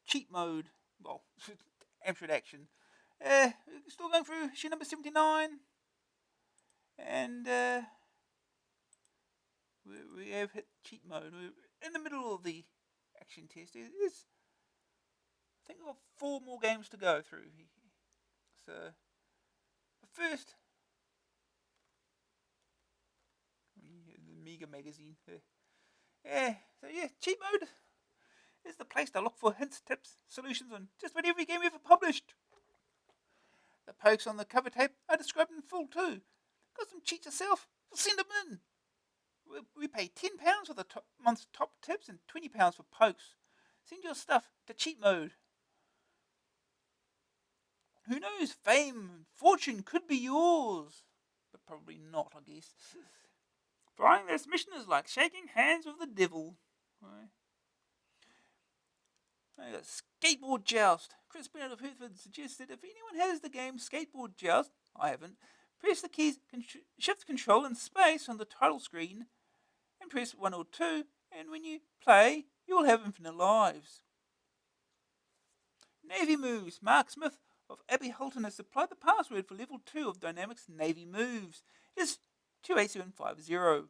cheat mode. Well, Amstrad Action. Still going through issue number 79. And we have hit cheat mode. We're in the middle of the action test. There's, I think, we've got 4 more games to go through. So, but first, the Mega Magazine. Cheat mode is the place to look for hints, tips, solutions on just about every game ever published. The pokes on the cover tape are described in full too. Got some cheats yourself? Send them in. We pay £10 for the month's top tips and £20 for pokes. Send your stuff to cheat mode. Who knows, fame and fortune could be yours. But probably not, I guess. Flying this mission is like shaking hands with the devil. Right. I got Skateboard Joust. Chris Bennett of Hertford suggests that if anyone has the game Skateboard Joust, I haven't, press the keys Shift Control and Space on the title screen and press 1 or 2, and when you play, you will have infinite lives. Navy Moves. Mark Smith of Abbey Holton has supplied the password for level 2 of Dynamics Navy Moves. It is 28750.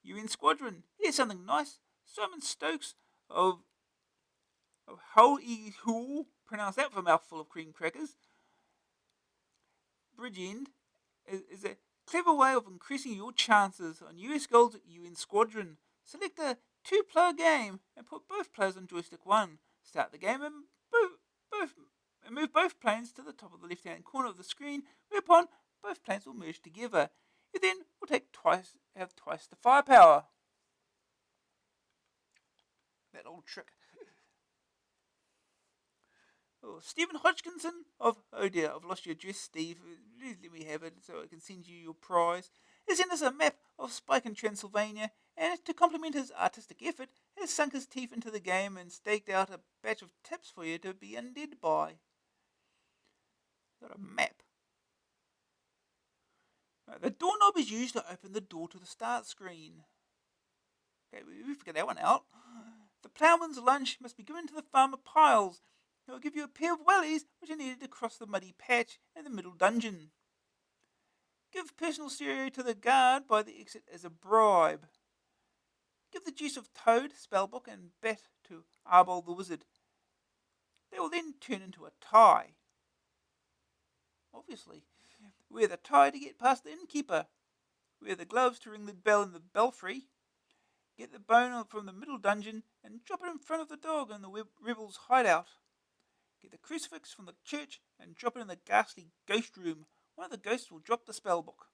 UN Squadron. Here's something nice. Simon Stokes of Hull E. Hool, pronounce that for a mouthful of cream crackers. Bridgend is a clever way of increasing your chances on US Gold's UN Squadron. Select a 2-player game and put both players on joystick 1. Start the game and move both planes to the top of the left-hand corner of the screen, whereupon both planes will merge together. You then will have twice the firepower. That old trick. Stephen Hodgkinson of, oh dear, I've lost your address, Steve. Please let me have it so I can send you your prize. He sent us a map of Spike in Transylvania, and to complement his artistic effort, has sunk his teeth into the game and staked out a batch of tips for you to be undead by. Got a map. The doorknob is used to open the door to the start screen. Okay, we figured that one out. The ploughman's lunch must be given to the farmer Piles. He will give you a pair of wellies which are needed to cross the muddy patch in the middle dungeon. Give personal stereo to the guard by the exit as a bribe. Give the juice of Toad, Spellbook, and Bat to Arbol the Wizard. They will then turn into a tie. Obviously. Wear the tie to get past the innkeeper. Wear the gloves to ring the bell in the belfry. Get the bone from the middle dungeon and drop it in front of the dog in the rebel's hideout. Get the crucifix from the church and drop it in the ghastly ghost room. One of the ghosts will drop the spellbook.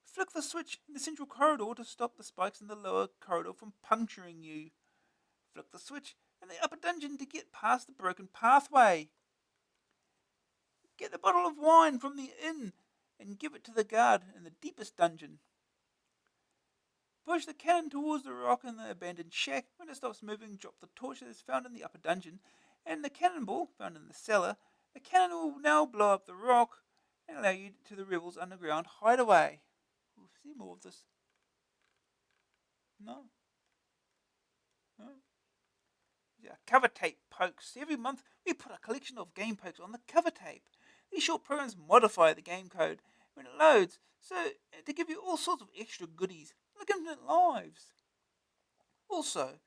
Flick the switch in the central corridor to stop the spikes in the lower corridor from puncturing you. Flick the switch in the upper dungeon to get past the broken pathway. Get the bottle of wine from the inn and give it to the guard in the deepest dungeon. Push the cannon towards the rock in the abandoned shack. When it stops moving, drop the torch that is found in the upper dungeon and the cannonball found in the cellar. The cannon will now blow up the rock and allow you to the rebels' underground hideaway. We'll see more of this. No. Yeah, cover tape pokes. Every month we put a collection of game pokes on the cover tape. These short programs modify the game code when it loads, so to give you all sorts of extra goodies, like infinite lives. Also,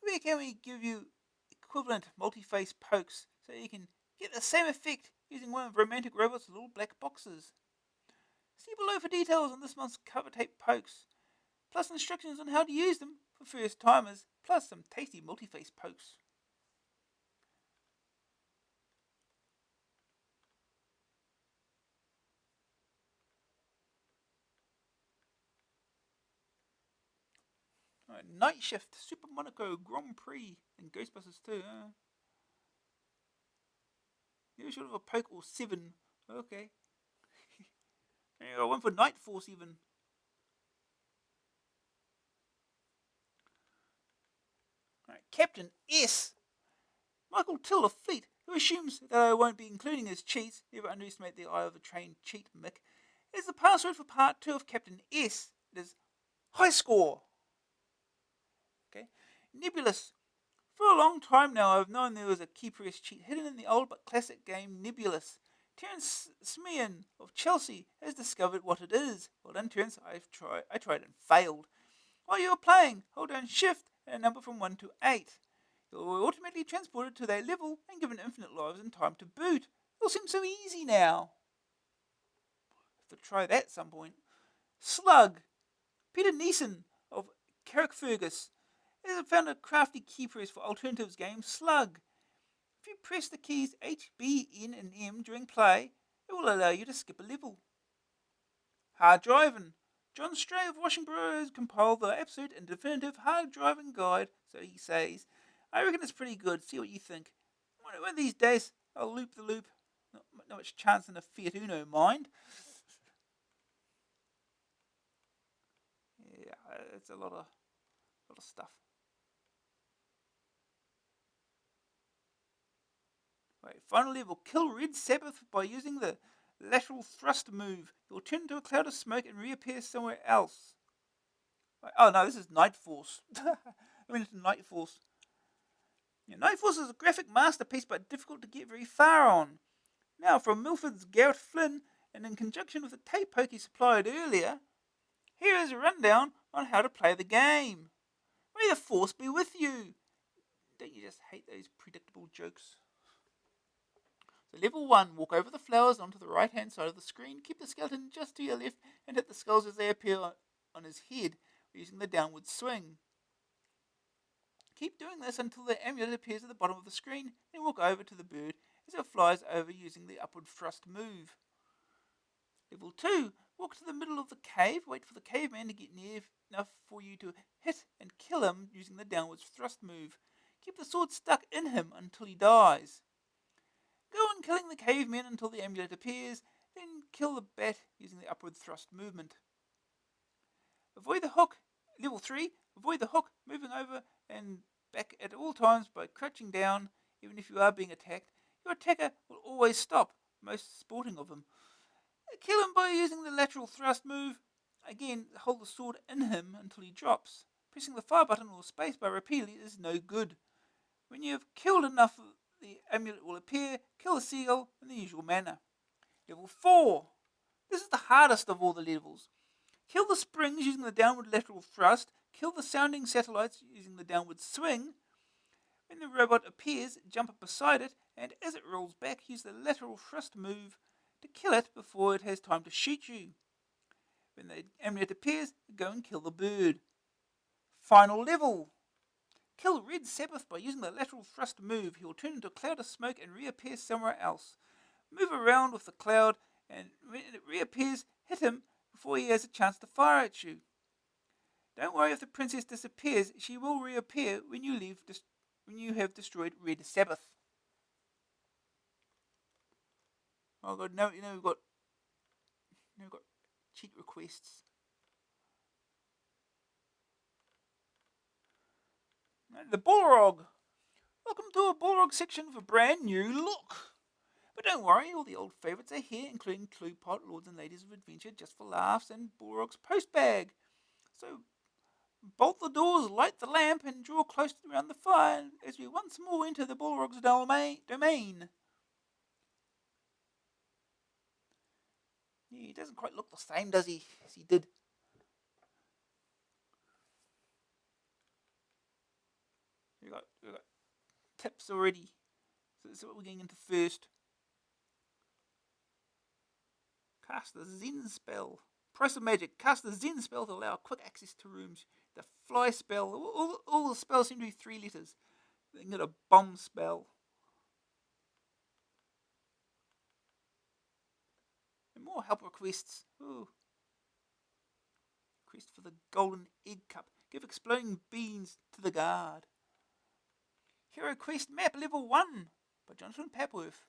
where can we give you equivalent multi-face pokes so you can get the same effect using one of Romantic Robot's little black boxes? See below for details on this month's cover tape pokes, plus instructions on how to use them for first timers, plus some tasty multi-face pokes. Right, Night Shift, Super Monaco Grand Prix, and Ghostbusters too. Never short of a poke or 7. Okay. There you go, one for Night Force even. Right, Captain S. Michael Till of Fleet, who assumes that I won't be including his cheats, never underestimate the eye of a trained cheat, Mick, is the password for part 2 of Captain S. It is high score. Okay. Nebulous. For a long time now, I've known there was a key press cheat hidden in the old but classic game Nebulous. Terence Smean of Chelsea has discovered what it is. Well done, Terence. I tried and failed. While you are playing, hold down Shift and a number from 1 to 8. You'll automatically transported to their level and given infinite lives and time to boot. It all seems so easy now. Have to try that at some point. Slug. Peter Neeson of Carrickfergus has found a crafty key press for alternatives game Slug. If you press the keys H, B, N, and M during play, it will allow you to skip a level. Hard driving. John Stray of Washington has compiled the absolute and definitive hard driving guide, so he says. I reckon it's pretty good. See what you think. One of these days, I'll loop the loop. Not much chance in a Fiat Uno, mind. Yeah, it's a lot of stuff. Right, final level. Kill Red Sabbath by using the lateral thrust move. You'll turn into a cloud of smoke and reappear somewhere else. Oh no, this is Night Force. I mean, it's Night Force. Yeah, Night Force is a graphic masterpiece, but difficult to get very far on. Now, from Milford's Garrett Flynn, and in conjunction with the tape poke he supplied earlier, here is a rundown on how to play the game. May the Force be with you. Don't you just hate those predictable jokes? So level 1, walk over the flowers onto the right hand side of the screen, keep the skeleton just to your left, and hit the skulls as they appear on his head, using the downward swing. Keep doing this until the amulet appears at the bottom of the screen, then walk over to the bird as it flies over using the upward thrust move. Level 2, walk to the middle of the cave, wait for the caveman to get near enough for you to hit and kill him using the downward thrust move. Keep the sword stuck in him until he dies. Go on killing the caveman until the amulet appears, then kill the bat using the upward thrust movement. Avoid the hook. Level 3, avoid the hook, moving over and back at all times by crouching down, even if you are being attacked. Your attacker will always stop, most sporting of them. Kill him by using the lateral thrust move. Again, hold the sword in him until he drops. Pressing the fire button or spacebar repeatedly is no good. When you have killed enough, the amulet will appear. Kill the seagull in the usual manner. Level 4. This is the hardest of all the levels. Kill the springs using the downward lateral thrust. Kill the sounding satellites using the downward swing. When the robot appears, jump up beside it, and as it rolls back, use the lateral thrust move to kill it before it has time to shoot you. When the amulet appears, go and kill the bird. Final level. Kill Red Sabbath by using the lateral thrust move. He will turn into a cloud of smoke and reappear somewhere else. Move around with the cloud, and when it reappears, hit him before he has a chance to fire at you. Don't worry if the princess disappears. She will reappear when you have destroyed Red Sabbath. Oh god, no, we've got cheat requests. The Balrog. Welcome to a Balrog section with a brand new look. But don't worry, all the old favourites are here, including Cluepot, Lords and Ladies of Adventure, Just for Laughs, and Balrog's Post Bag. So bolt the doors, light the lamp, and draw close around the fire as we once more enter the Balrog's domain. Yeah, he doesn't quite look the same, does he? As he did. We got tips already. So this is what we're getting into first. Cast the Zen spell. Price of magic. Cast the Zen spell to allow quick access to rooms. The fly spell. All the spells seem to be 3 letters. Then get a bomb spell. And more help requests. Ooh. Request for the golden egg cup. Give exploding beans to the guard. Hero quest map level 1 by Jonathan Papworth.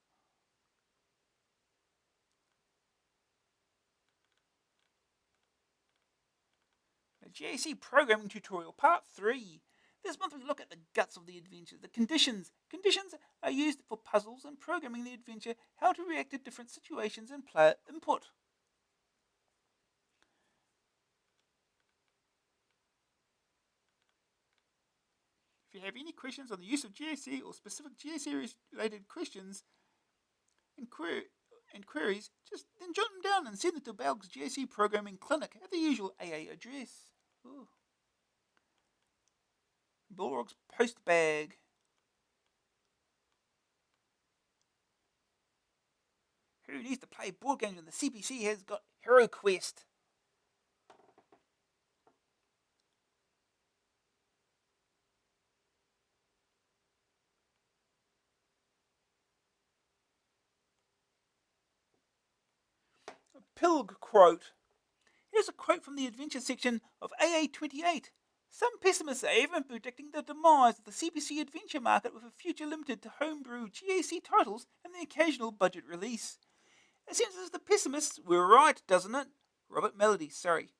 A GAC programming tutorial part 3. This month we look at the guts of the adventure, the conditions. Conditions are used for puzzles and programming the adventure, how to react to different situations and player input. If you have any questions on the use of GAC or specific GAC-related questions and queries, just then jot them down and send it to Balg's GAC Programming Clinic at the usual AA address. Ooh. Bullrog's post bag. Who needs to play board games when the CPC has got Hero Quest? A Pilg quote. Here's a quote from the adventure section of AA28. Some pessimists are even predicting the demise of the CPC adventure market with a future limited to homebrew GAC titles and the occasional budget release. It seems as the pessimists were right, doesn't it? Robert Melody, sorry.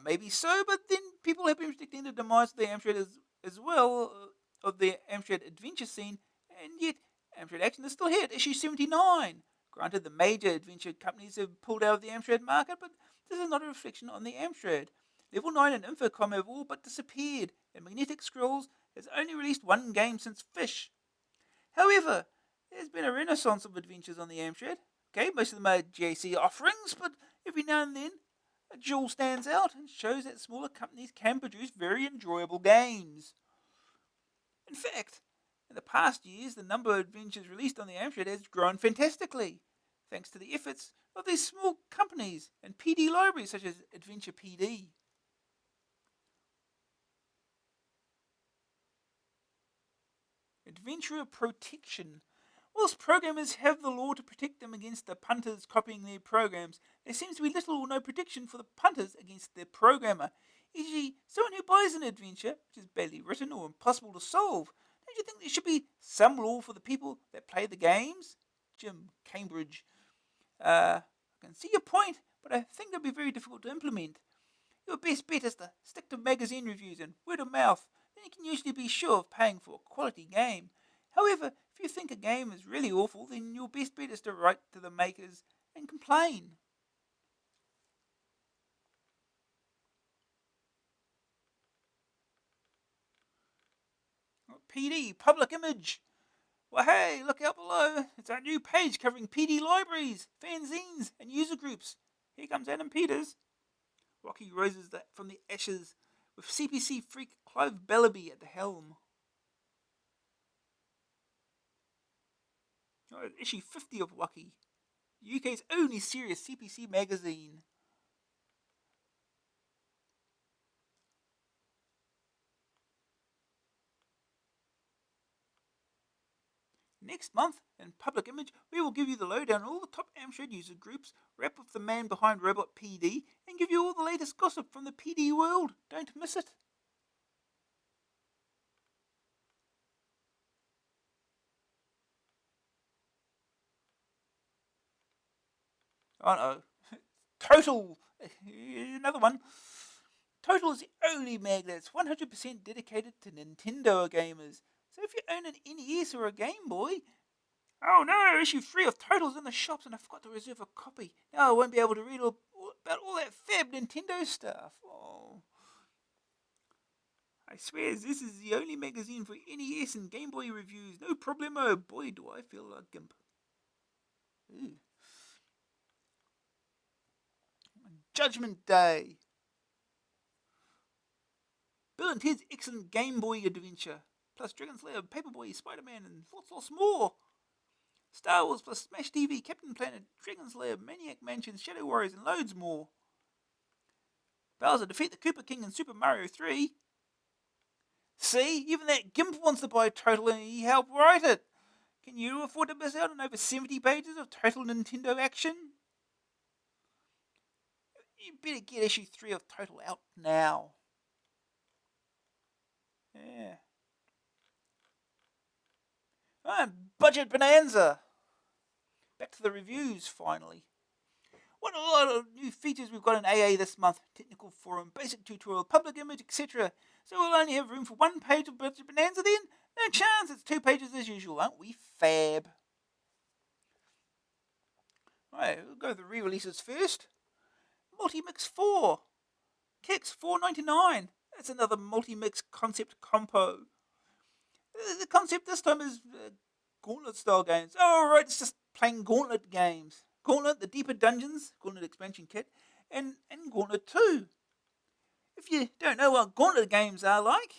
Maybe so, but then people have been predicting the demise of the Amstrad as well, of the Amstrad adventure scene, and yet Amstrad Action is still here at issue 79. Granted, the major adventure companies have pulled out of the Amstrad market, but this is not a reflection on the Amstrad. Level 9 and Infocom have all but disappeared, and Magnetic Scrolls has only released one game since Fish. However, there's been a renaissance of adventures on the Amstrad. Okay, most of them are GAC offerings, but every now and then a jewel stands out and shows that smaller companies can produce very enjoyable games. In fact, in the past years, the number of adventures released on the Amstrad has grown fantastically, thanks to the efforts of these small companies and PD libraries such as Adventure PD. Adventurer protection. Whilst programmers have the law to protect them against the punters copying their programs, there seems to be little or no protection for the punters against their programmer. E.g., someone who buys an adventure, which is badly written or impossible to solve. Don't you think there should be some law for the people that play the games? Jim, Cambridge. I can see your point, but I think it'll be very difficult to implement. Your best bet is to stick to magazine reviews and word of mouth. Then you can usually be sure of paying for a quality game. However, if you think a game is really awful, then your best bet is to write to the makers and complain. PD, public image. Well, hey, look out below. It's our new page covering PD libraries, fanzines, and user groups. Here comes Adam Peters. Rocky roses from the ashes with CPC freak Clive Bellaby at the helm. Issue 50 of Wacky, UK's only serious CPC magazine. Next month, in Public Image, we will give you the lowdown on all the top Amstrad user groups, wrap up the man behind Robot PD, and give you all the latest gossip from the PD world. Don't miss it. Oh no. Total! Another one. Total is the only mag that's 100% dedicated to Nintendo gamers. So if you own an NES or a Game Boy, oh no, issue 3 of Total's in the shops and I forgot to reserve a copy. Now I won't be able to read about all that fab Nintendo stuff. Oh. I swear this is the only magazine for NES and Game Boy reviews. No problemo. Boy, do I feel like gimp. Ooh. Judgment Day. Bill and Ted's excellent Game Boy adventure. Plus Dragon Slayer, Paperboy, Spider-Man, and lots more. Star Wars plus Smash TV, Captain Planet, Dragon Slayer, Maniac Mansion, Shadow Warriors, and loads more. Bowser defeat the Koopa King in Super Mario 3. See, even that gimp wants to buy Total and he helped write it. Can you afford to miss out on over 70 pages of Total Nintendo action? You better get issue 3 of Total out now. Yeah. Budget Bonanza. Back to the reviews, finally. What a lot of new features we've got in AA this month. Technical forum, basic tutorial, public image, etc. So we'll only have room for one page of Budget Bonanza then? No chance, it's 2 pages as usual, aren't we? Fab. Alright, we'll go to the re-releases first. Multi-Mix 4. Kicks $4.99. That's another multi-mix concept compo. The concept this time is Gauntlet style games. Oh, right, it's just plain Gauntlet games. Gauntlet, the Deeper Dungeons, Gauntlet expansion kit, and Gauntlet 2. If you don't know what Gauntlet games are like,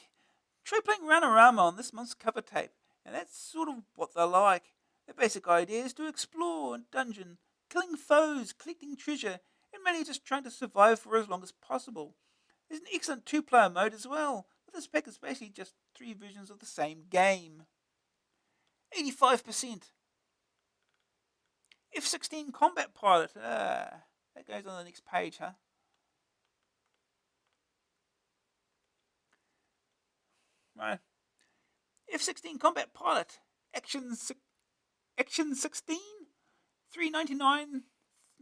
try playing Runnerama on this month's cover tape, and that's sort of what they're like. The basic idea is to explore a dungeon, killing foes, collecting treasure, and mainly just trying to survive for as long as possible. There's an excellent two-player mode as well, but this pack is basically just 3 versions of the same game. 85%. F-16 Combat Pilot. That goes on the next page, huh? Right. F-16 Combat Pilot. Action 16? $3.99,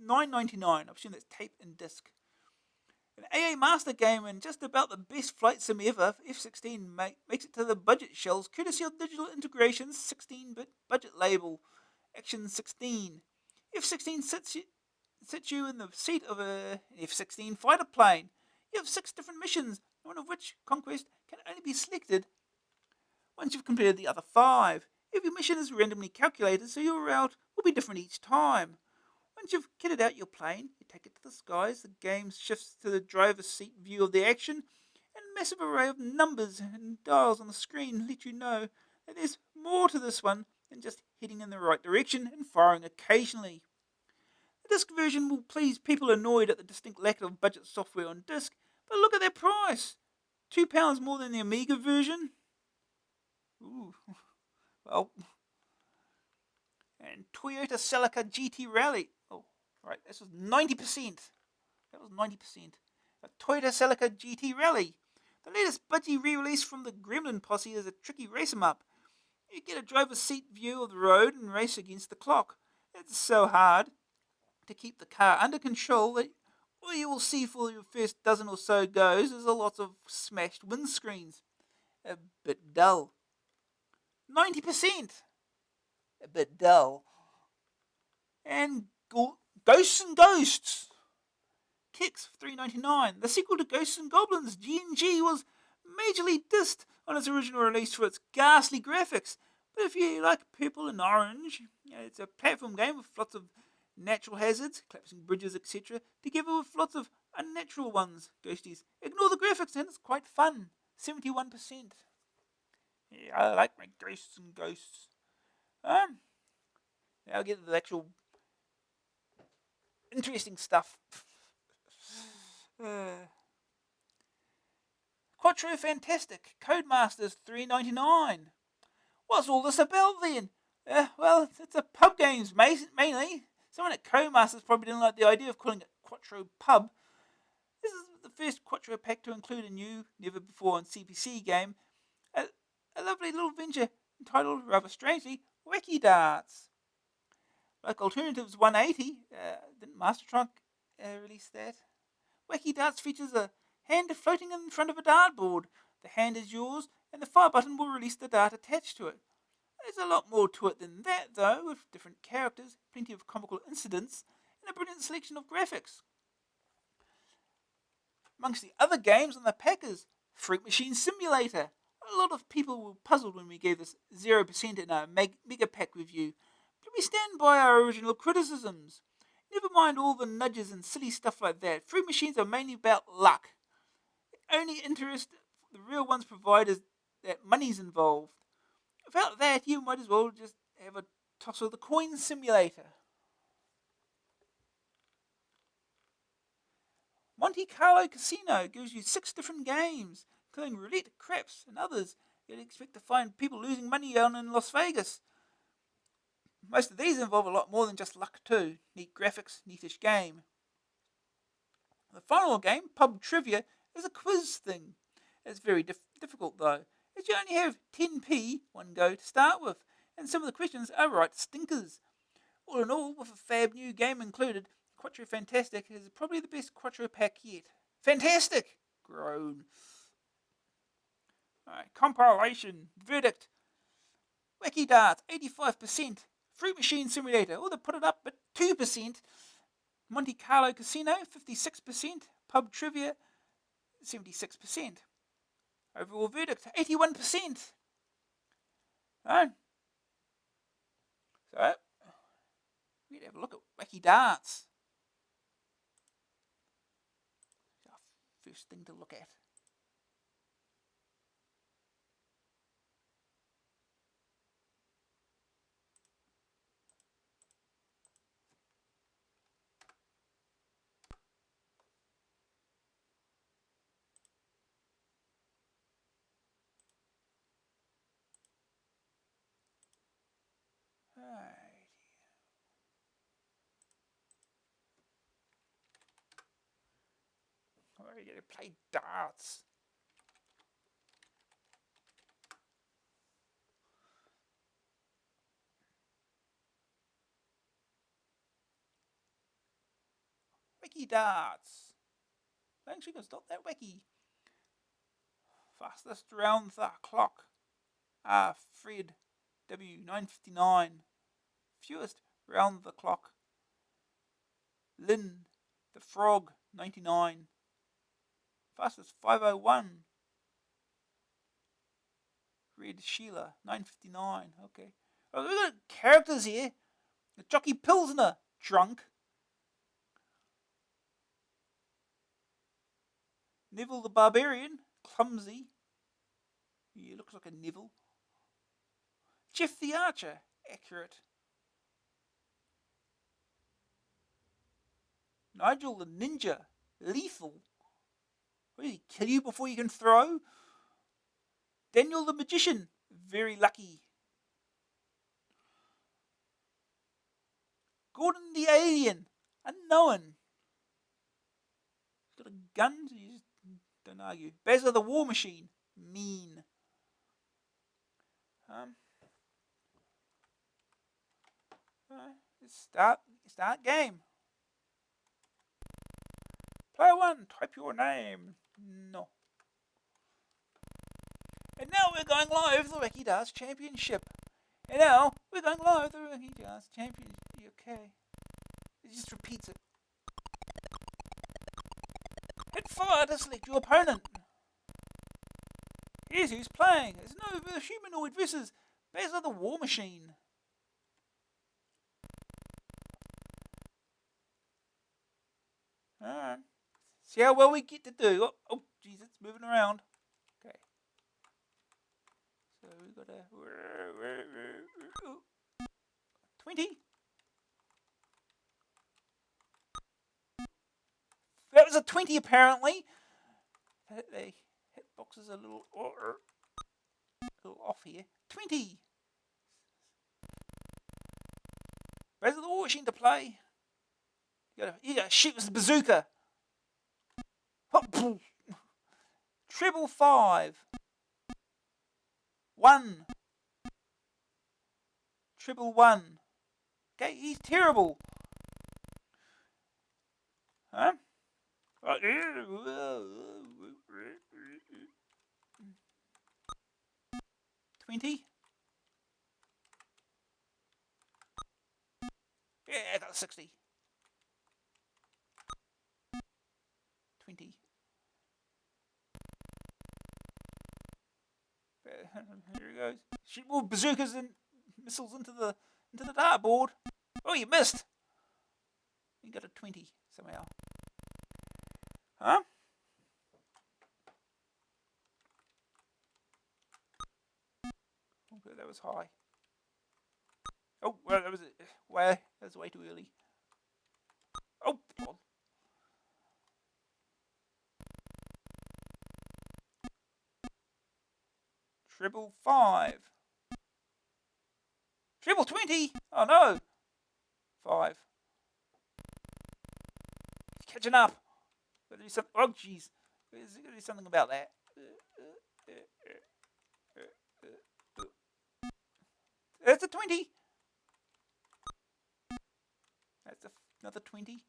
$9.99. I assume that's tape and disc. An AA Master game and just about the best flight sim ever. F-16 makes it to the budget shelves courtesy of Digital Integration's 16-bit budget label, Action 16. F-16 sits you in the seat of a F-16 fighter plane. You have 6 different missions, one of which, Conquest, can only be selected once you've completed the other 5. Every mission is randomly calculated, so your route will be different each time. Once you've kitted out your plane, you take it to the skies, the game shifts to the driver's seat view of the action, and a massive array of numbers and dials on the screen let you know that there's more to this one than just heading in the right direction and firing occasionally. The disc version will please people annoyed at the distinct lack of budget software on disc, but look at their price! £2 more than the Amiga version? Ooh, well. And Toyota Celica GT Rally. Oh, right, this was 90%. That was 90%. A Toyota Celica GT Rally. The latest budgie re-release from the Gremlin posse is a tricky race 'em up. You get a driver's seat view of the road and race against the clock. It's so hard to keep the car under control that all you will see for your first dozen or so goes is a lot of smashed windscreens. A bit dull. 90%. A bit dull. And Ghosts and Ghosts. Kicks for $3.99. The sequel to Ghosts and Goblins, G&G, was majorly dissed on its original release for its ghastly graphics. But if you like purple and orange, it's a platform game with lots of natural hazards, collapsing bridges, etc., together with lots of unnatural ones, ghosties. Ignore the graphics and it's quite fun. 71%. Yeah, I like my Ghosts and Ghosts. I'll get to the actual interesting stuff. Quattro Fantastic Codemasters $3.99. What's all this about then? Well, it's a pub games mainly. Someone at Codemasters probably didn't like the idea of calling it Quattro Pub. This is the first Quattro pack to include a new, never before on CPC game, a lovely little venture entitled, rather strangely, Wacky Darts. Like Alternatives 180, didn't Mastertronic release that? Wacky Darts features a hand floating in front of a dartboard. The hand is yours, and the fire button will release the dart attached to it. There's a lot more to it than that, though, with different characters, plenty of comical incidents, and a brilliant selection of graphics. Amongst the other games on the pack is Fruit Machine Simulator. A lot of people were puzzled when we gave this 0% in our Mega Pack review, but we stand by our original criticisms. Never mind all the nudges and silly stuff like that. Fruit machines are mainly about luck. The only interest the real ones provide is that money's involved. Without that, you might as well just have a toss of the coin simulator. Monte Carlo Casino gives you 6 different games, including roulette, craps, and others you'd expect to find people losing money on in Las Vegas. Most of these involve a lot more than just luck too. Neat graphics, neatish game. The final game, Pub Trivia, is a quiz thing. It's very difficult though, as you only have 10p, one go, to start with, and some of the questions are right stinkers. All in all, with a fab new game included, Quattro Fantastic is probably the best Quattro pack yet. Fantastic! Groan. Alright, compilation. Verdict. Wacky Darts, 85%. Fruit Machine Simulator, they put it up at 2%. Monte Carlo Casino, 56%. Pub Trivia, 76%. Overall verdict, 81%. Right. So, we'd have a look at Wacky Darts. Our first thing to look at. Right. We're going to play darts. Wacky Darts. I think she can stop that wacky. Fastest round the clock. Fred W 959. Fewest round the clock. Lynn the Frog 99. Fastest 501. Red Sheila 959. Okay. Oh, we've got characters here. The Jockey Pilsner, drunk. Neville the Barbarian, clumsy. He looks like a Neville. Jeff the Archer, accurate. Nigel the Ninja, lethal. Will he kill you before you can throw? Daniel the Magician, very lucky. Gordon the Alien, unknown. He's got a gun, so you just don't argue. Bazza the War Machine, mean. Let's start game. Player 1, type your name. No. And now we're going live the Wacky Darts Championship. And now we're going live the Wacky Darts Championship. Okay. It just repeats it. Hit fire to select your opponent. Here's who's playing. There's no humanoid versus Bazza the War Machine. Alright. See how well we get to do. Oh, jeez, it's moving around. Okay. So we got a 20. That was a 20 apparently. The hitbox is a little off here. 20. Where's the War Machine to play? You gotta shoot with the bazooka. Treble 5. 1. Treble 1. Okay, he's terrible. Huh? 20. Yeah, I got 60. 20. Here he goes. Shoot more bazookas and missiles into the dartboard. Oh, you missed. You got a 20 somehow. Huh? Okay, that was high. Oh, well, that was way too early. Oh, God. Treble 5. Treble 20. Oh no. 5. He's catching up. Gotta do something. Oh, jeez. There's gotta do something about that. That's a 20. That's another 20.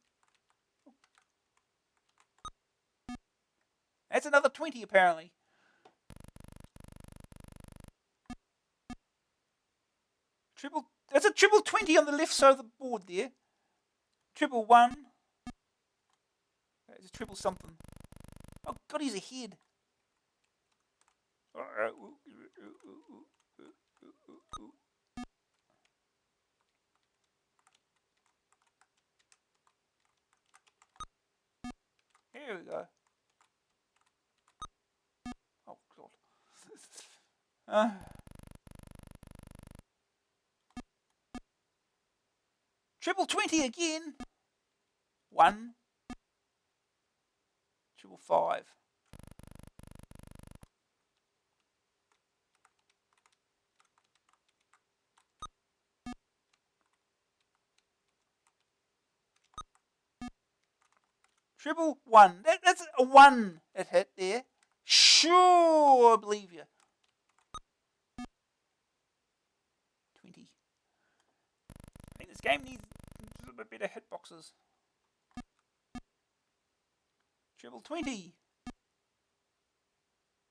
That's another 20 apparently. That's a triple 20 on the left side of the board there. Triple 1. It's a triple something. Oh God, he's ahead. Here we go. Oh, God. Triple 20 again. 1. Triple 5. Triple 1. That's a 1 it hit there. Sure, I believe you. 20. I think this game needs a little bit better hitboxes. Triple 20.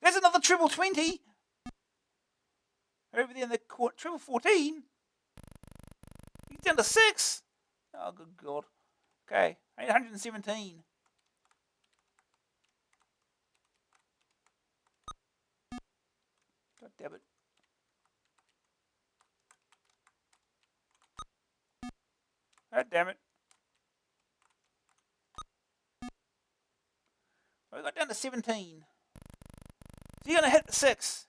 There's another triple 20. Over there in the court. Triple 14. He's down to 6. Oh, good God. Okay, 817. God damn it. God damn it. We got down to 17. So you're going to hit the 6.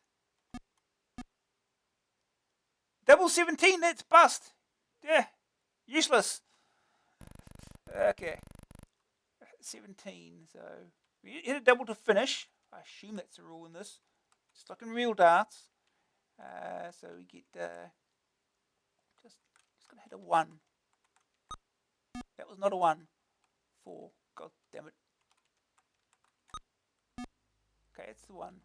Double 17, that's bust. Yeah, useless. Okay. 17, so we hit a double to finish. I assume that's the rule in this. Just like in real darts. So we get just gonna hit a 1. That was not a 1. 4. God damn it. Okay, it's the 1.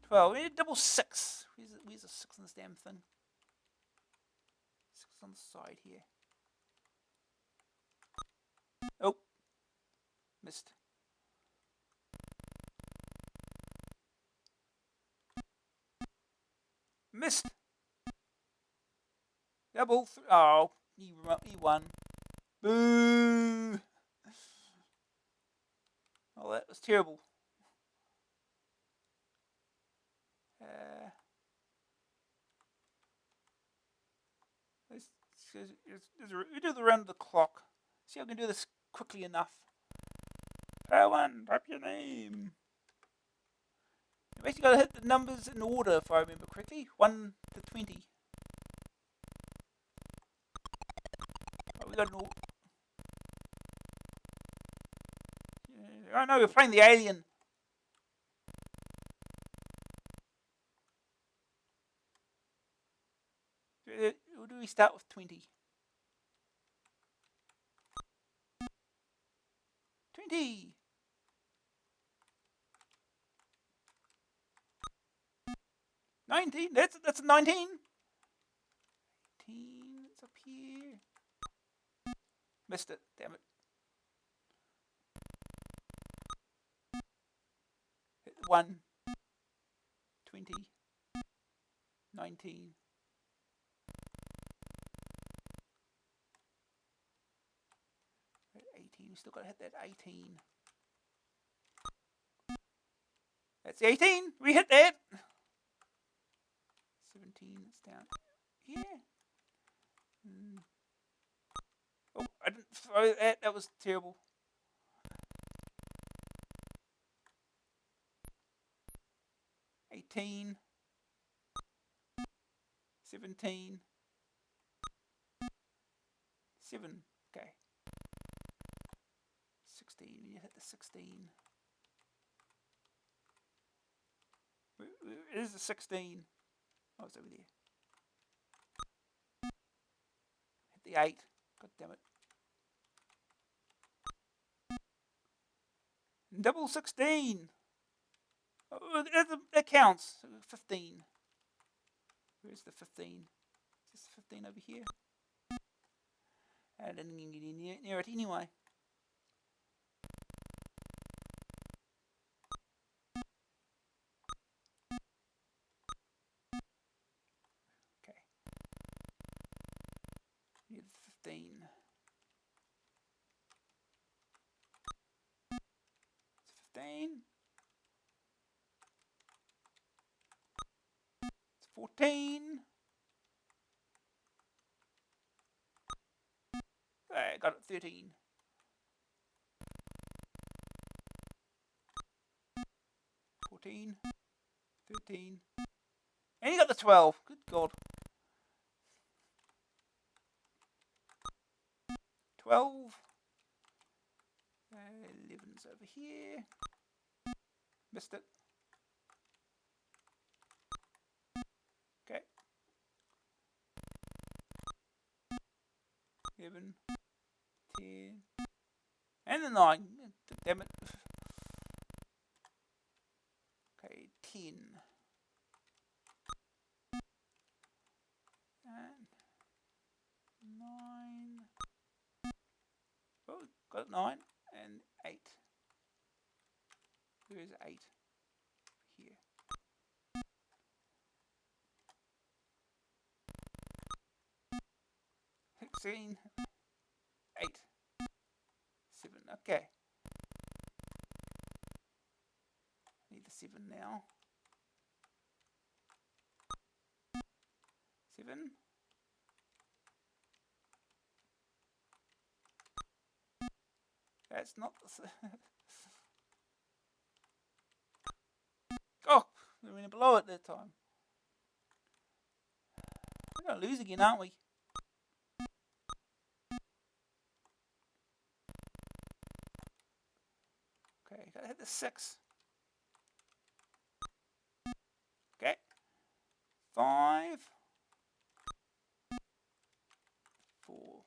12. We need a double 6. Where's the 6 in this damn thing? 6 on the side here. Oh. Missed. Missed. Double. Oh, he won. Boo. Oh, that was terrible. We do the round of the clock. See if I can do this quickly enough. Player 1, type your name. You basically got to hit the numbers in order, if I remember correctly. 1 to 20. Oh, we got an oh no, we're playing the alien. Or do we start with 20? 20! 19! That's a 19! 18, it's up here. Missed it, damn it. Hit 1. 20. 19. 18, we still got to hit that 18. That's 18, we hit that! 17, it's down here. Oh, I didn't throw that, that was terrible. 18. 17. 7, okay. 16, we need to hit the 16. It is the 16. Oh, it's over there. Hit the 8. God damn it. Double 16. Oh, that counts. 15. Where's the 15? Is this 15 over here? I didn't even get near it anyway. Okay. Need 15. It's 15. 14. Okay, got it. 13. 14. 13. And you got the 12. Good God. 12. 11's over here. Missed it. Okay. 11. 10. And the 9. Damn it. Okay, 10. And 9. Oh, got 9 and 8. There is 8 here. 16. 8. 7. Okay. Need the 7 now. 7. That's not the... Oh, we went below it that time. We're going to lose again, aren't we? Okay, got to hit the 6. Okay. 5. 4.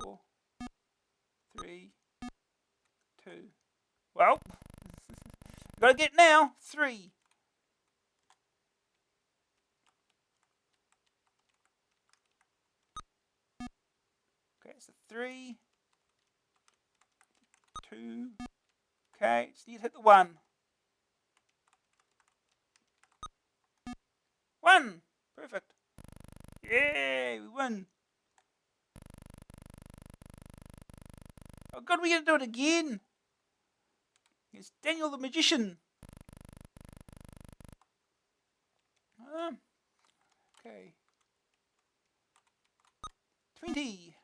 4. 3. 2. Well, got to get now. 3. Okay, it's a 3. 2. Okay, just need to hit the 1. 1. Perfect. Yay, we win. Oh God, we're going to do it again. It's Daniel the Magician. Okay. 20.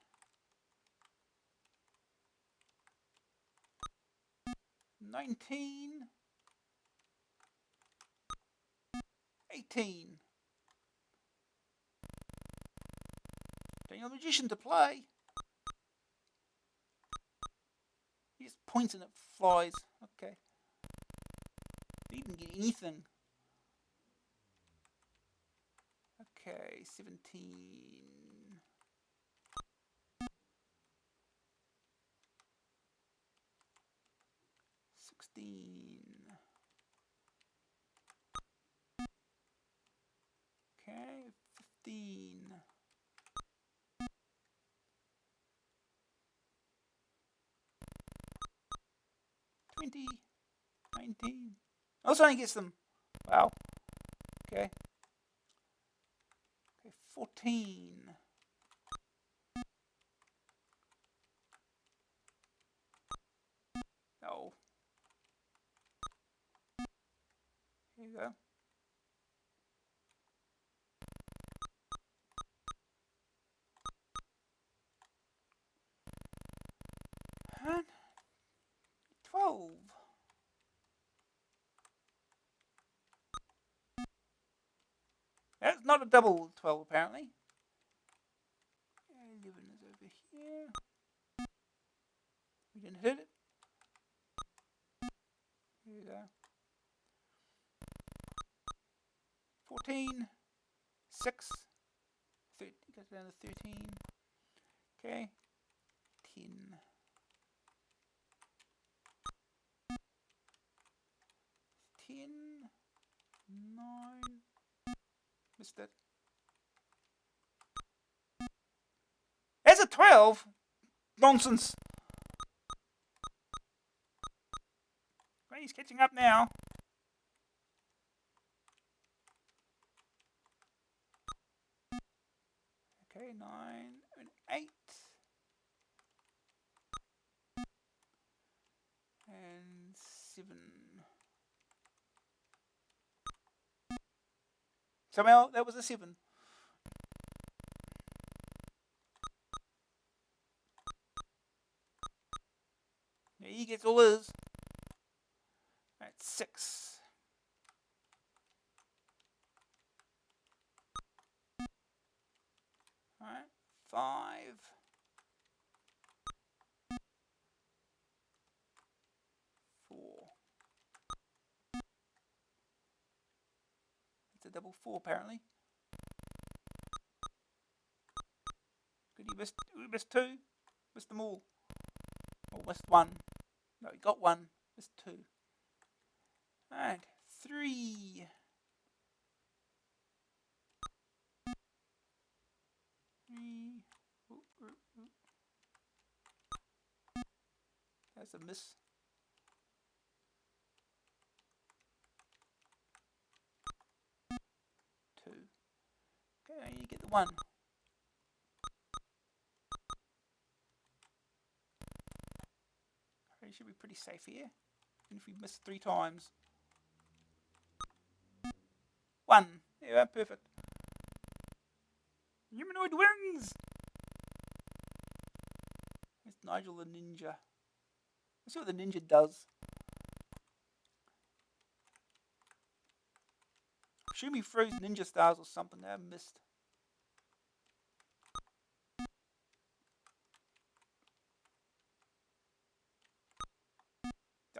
19. 18. Daniel the Magician to play. He just points and it flies. Okay. He didn't get anything. Okay, 17. 16. Okay, 15. 20. 19. Oh, so he gets them. Wow. Okay. Okay, 14. Oh. Here you go. And 12. That's not a double 12, apparently. 11 is over here. We didn't hit it. Here you go. 14. 6. 13. Goes down to 13. Okay. 10. 10. 9. Missed it. There's a 12. Nonsense. Well, he's catching up now. Okay, 9 and 8. 7. Somehow that was a 7. He gets all his. That's 6. Alright, 5. 4. It's a double 4 apparently. Good, he missed 2. Missed them all. Or missed 1. No, he got 1. Missed 2. Alright, 3. 3. That's a miss. 2. Okay, you get the 1. You should be pretty safe here. Even if we miss 3 times. 1. Yeah, perfect. Humanoid wins! It's Nigel the ninja. Let's see what the ninja does. Assume he throws ninja stars or something. I missed.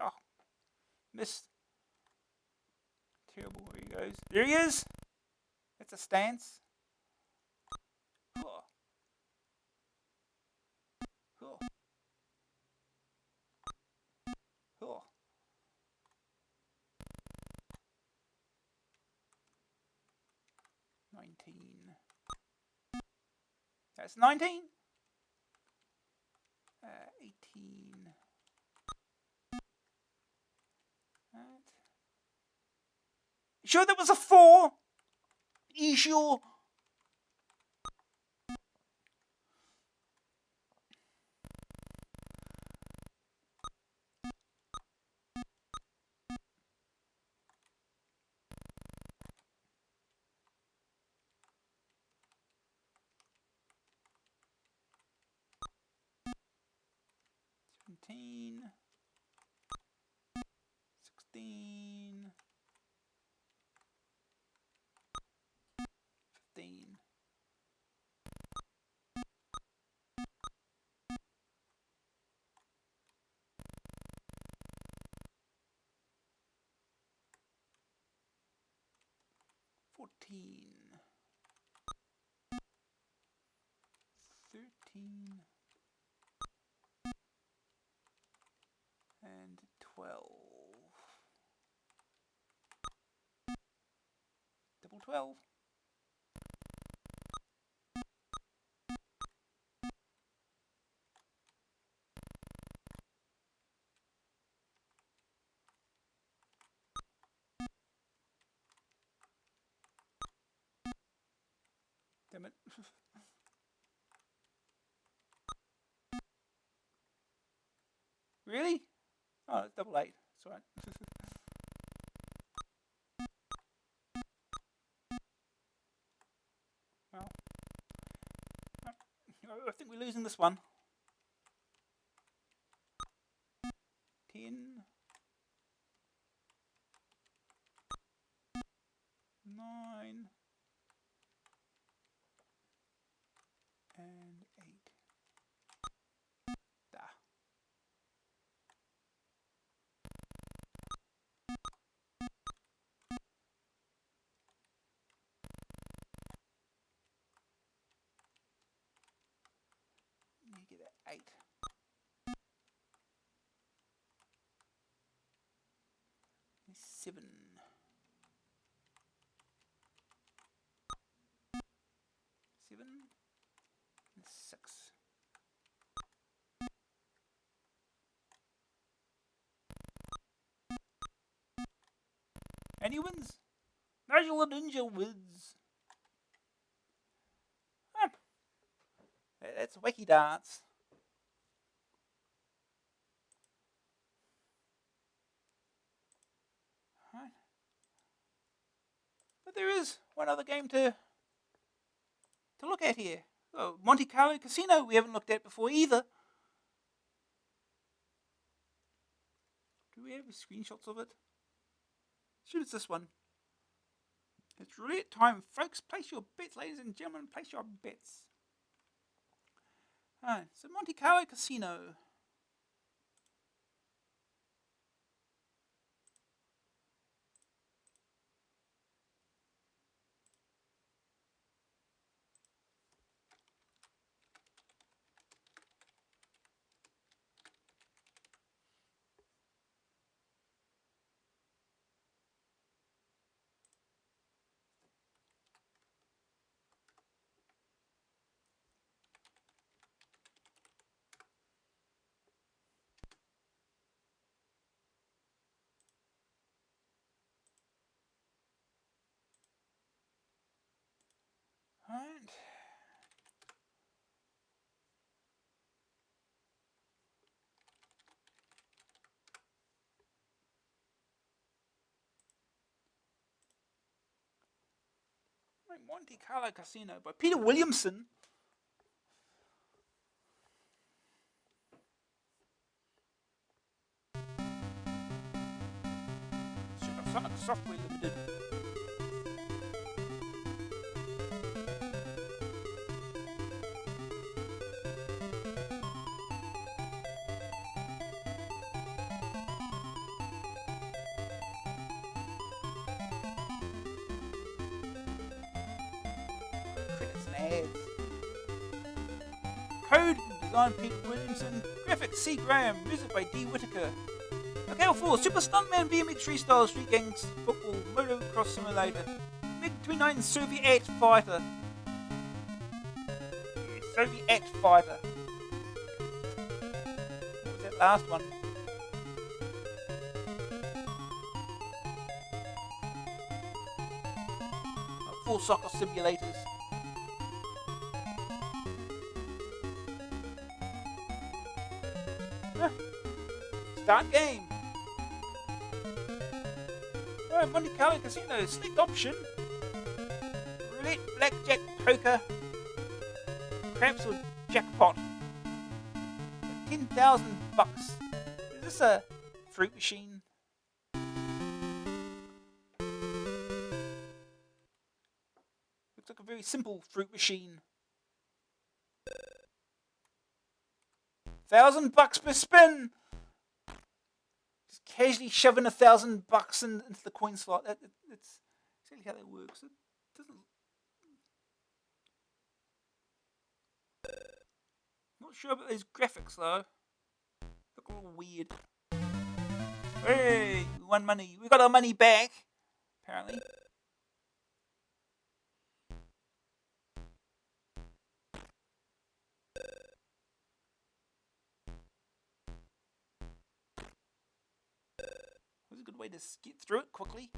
Oh, missed. Terrible. Where he goes. There he is! That's a stance. Oh. Oh. Oh. 19. That's 19. 18. Right. Sure that was a 4? You sure? Seventeen. 16. 15. 14. 13. And 12. Double 12. Damn it. Really? Oh, it's double 8. That's all right. Well, I think we're losing this one. 10. 9. And 8. Da. You get that 8. 7. 7. And 6. And he wins. Nigel the Ninja wins. That's Wacky Darts. But there is one other game to look at here. Oh, Monte Carlo Casino we haven't looked at before either. Do we have screenshots of it? Shoot, it's this one. It's roulette time, folks. Place your bets, ladies and gentlemen. Place your bets. Alright, so Monte Carlo Casino. Alright. Monte Carlo Casino by Peter Williamson. Sonic Software Limited. Credits and ads. Code designed Peter Williamson. Graphics C. Graham. Music by D. Whitaker. Okay, 4. Super Stuntman BMX Freestyle Street Gangs Football Motocross Simulator. MiG-29 Soviet Fighter. Yeah, Soviet Fighter. What was that last one? Full soccer simulators. Start game. Alright, Monte Carlo Casino, select option. Roulette, blackjack, poker, craps or jackpot. 10,000 bucks. Is this a fruit machine? Looks like a very simple fruit machine. 1,000 bucks per spin. Just casually shoving 1,000 bucks into the coin slot. That's exactly how that works. It doesn't. Not sure about these graphics though. Look a little weird. Hey, we won money. We got our money back. Apparently. That was a good way to get through it quickly.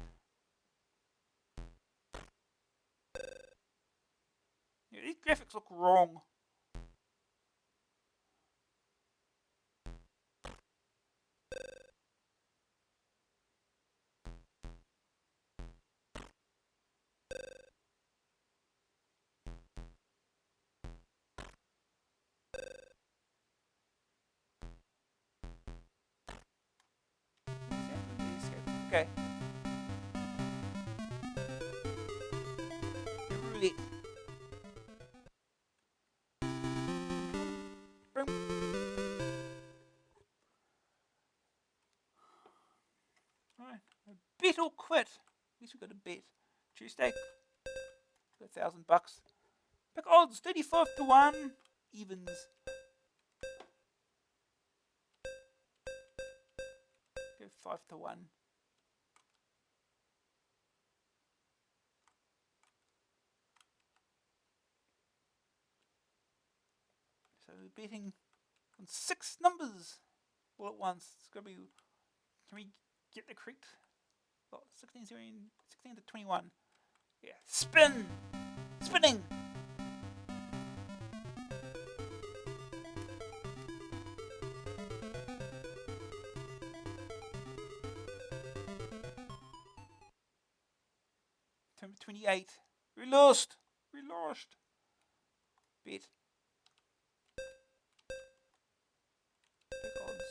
Yeah, these graphics look wrong. Okay. Roulette. Boom. Alright. Bet or quit. At least we got a bet. Tuesday. 1,000 bucks. Pick odds 35 to 1. Evens. Go 5 to 1. So we're betting on 6 numbers all at once. It's gonna be. Can we get the correct? Oh, 16 to 21. Yeah. Spin! Spinning! 28. We lost. We lost. Bet. Big odds.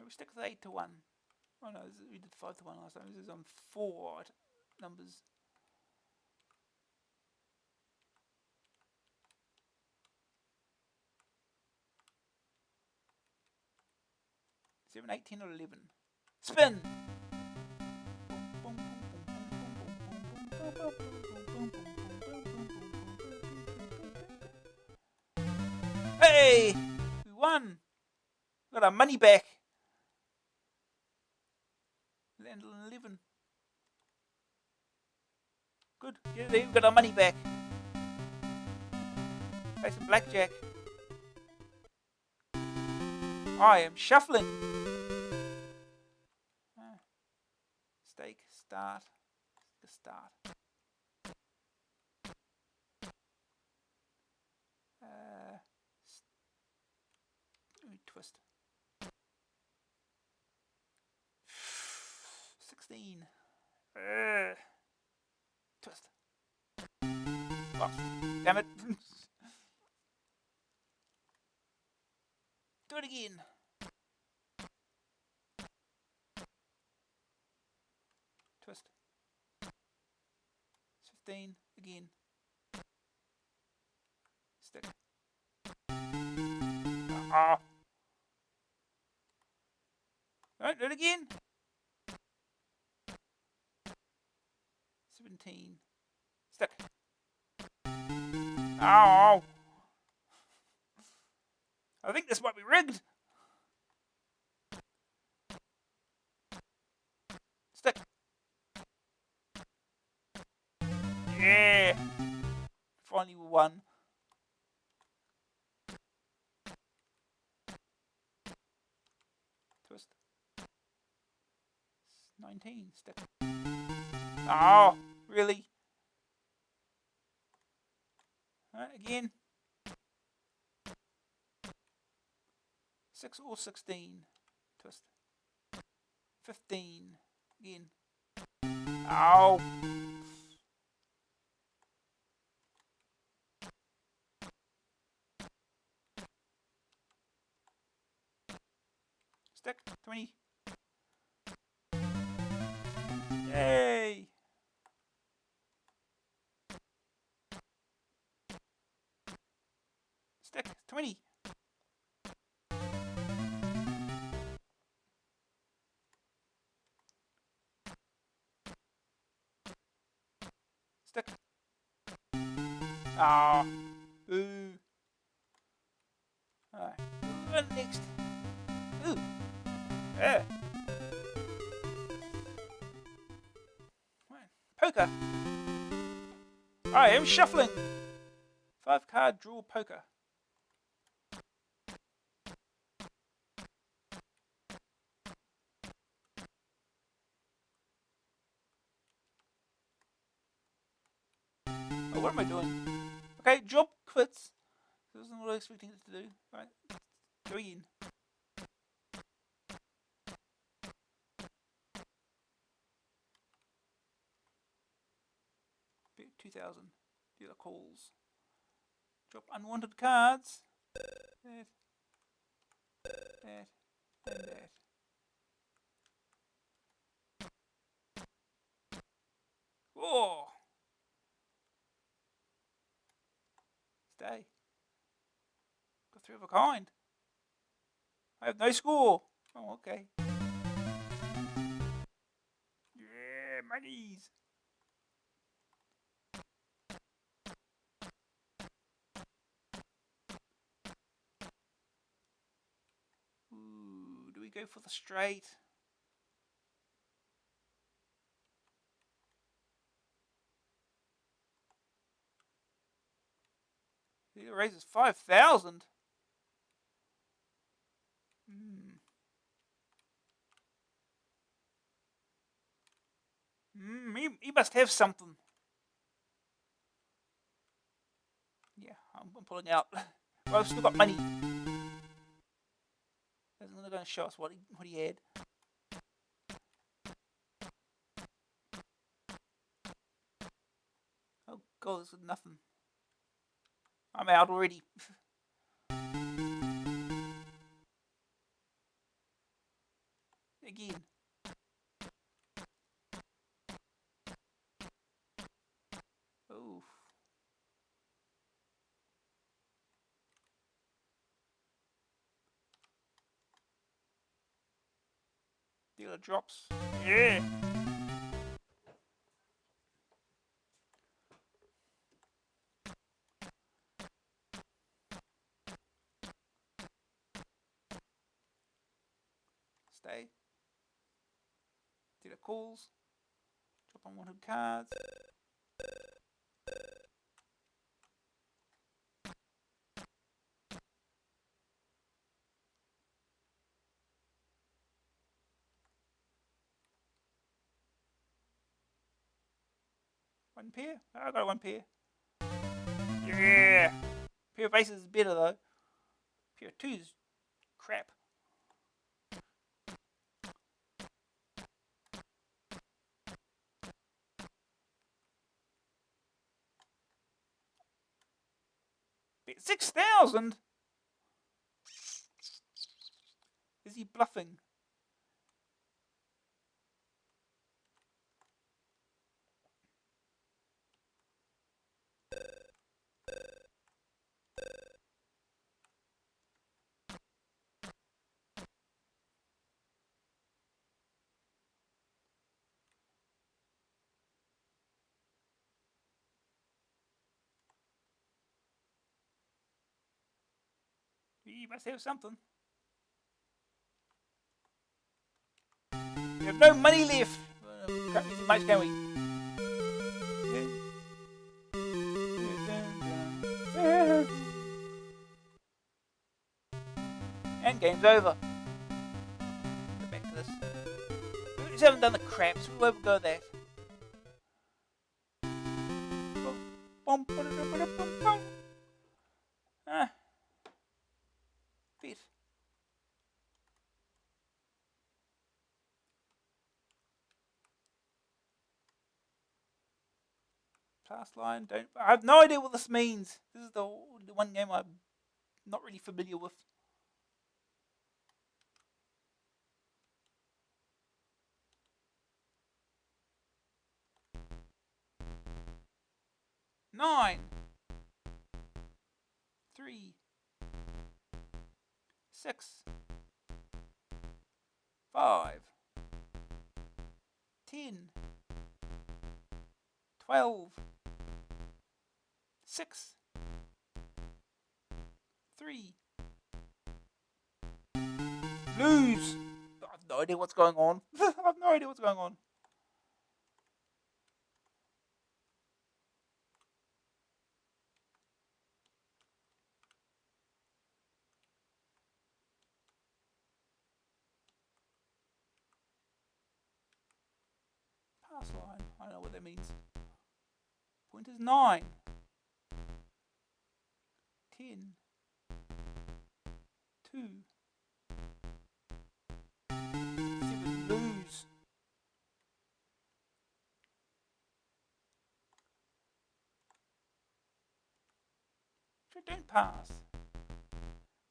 We stick with 8 to 1. Oh no, we did 5 to 1 last time. This is on 4 numbers. Seven, 18 or 11. Spin! Hey! We won! Got our money back. Landed on 11. Good. Get it there. We got our money back. Play some blackjack. I am shuffling. Stake. Start. Start. Let me twist. 16. Twist. Oh, damn it. Do it again. Twist. 15 again. Stick. Ah. Right, do it again. 17. Stick. Ow. I think this might be rigged. Stick. Yeah. Finally we won. Twist. 19. Stick. Oh, really? Alright, again. 6 or 16. Twist. 15. Again. Ow. Stick. 20. Yay. Stick. 20. Stick. Ah. Ooh. Alright. What next? Ooh. Yeah. Poker. I am shuffling. 5 card draw poker. Oh, what am I doing? Okay, job quits. This isn't what I was expecting it to do. Right. Go again. Bet 2,000. Dealer calls. Drop unwanted cards. That. That. And that. Whoa! Stay. Got 3 of a kind. I have no score. Oh, okay. Yeah, monies. Ooh, do we go for the straight? He raises 5,000. He must have something. Yeah, I'm pulling out. Well, I've still got money. Isn't going to show us what he had. God, this is nothing. I'm out already. Again. Oof. Dealer drops. Yeah. Stay. Dealer calls. Drop on 100 cards. One pair? Oh, I got one pair. Yeah! Pair of aces is better though. Pair of twos, crap. Bet 6,000? Is he bluffing? He must have something. We have no money left. Can't do much, can we? And game's over. Go back to this. We just haven't done the craps. We won't go that. Ah. Bet. Pass line. Don't. I have no idea what this means. This is the one game I'm not really familiar with. Nine. 3. 6. 5. 10. 12. 6. 3. Lose. I have no idea what's going on. I have no idea what's going on. Pass line. I don't know what that means. Point is 9. 10. 2. 7. Lose. Sure, don't pass.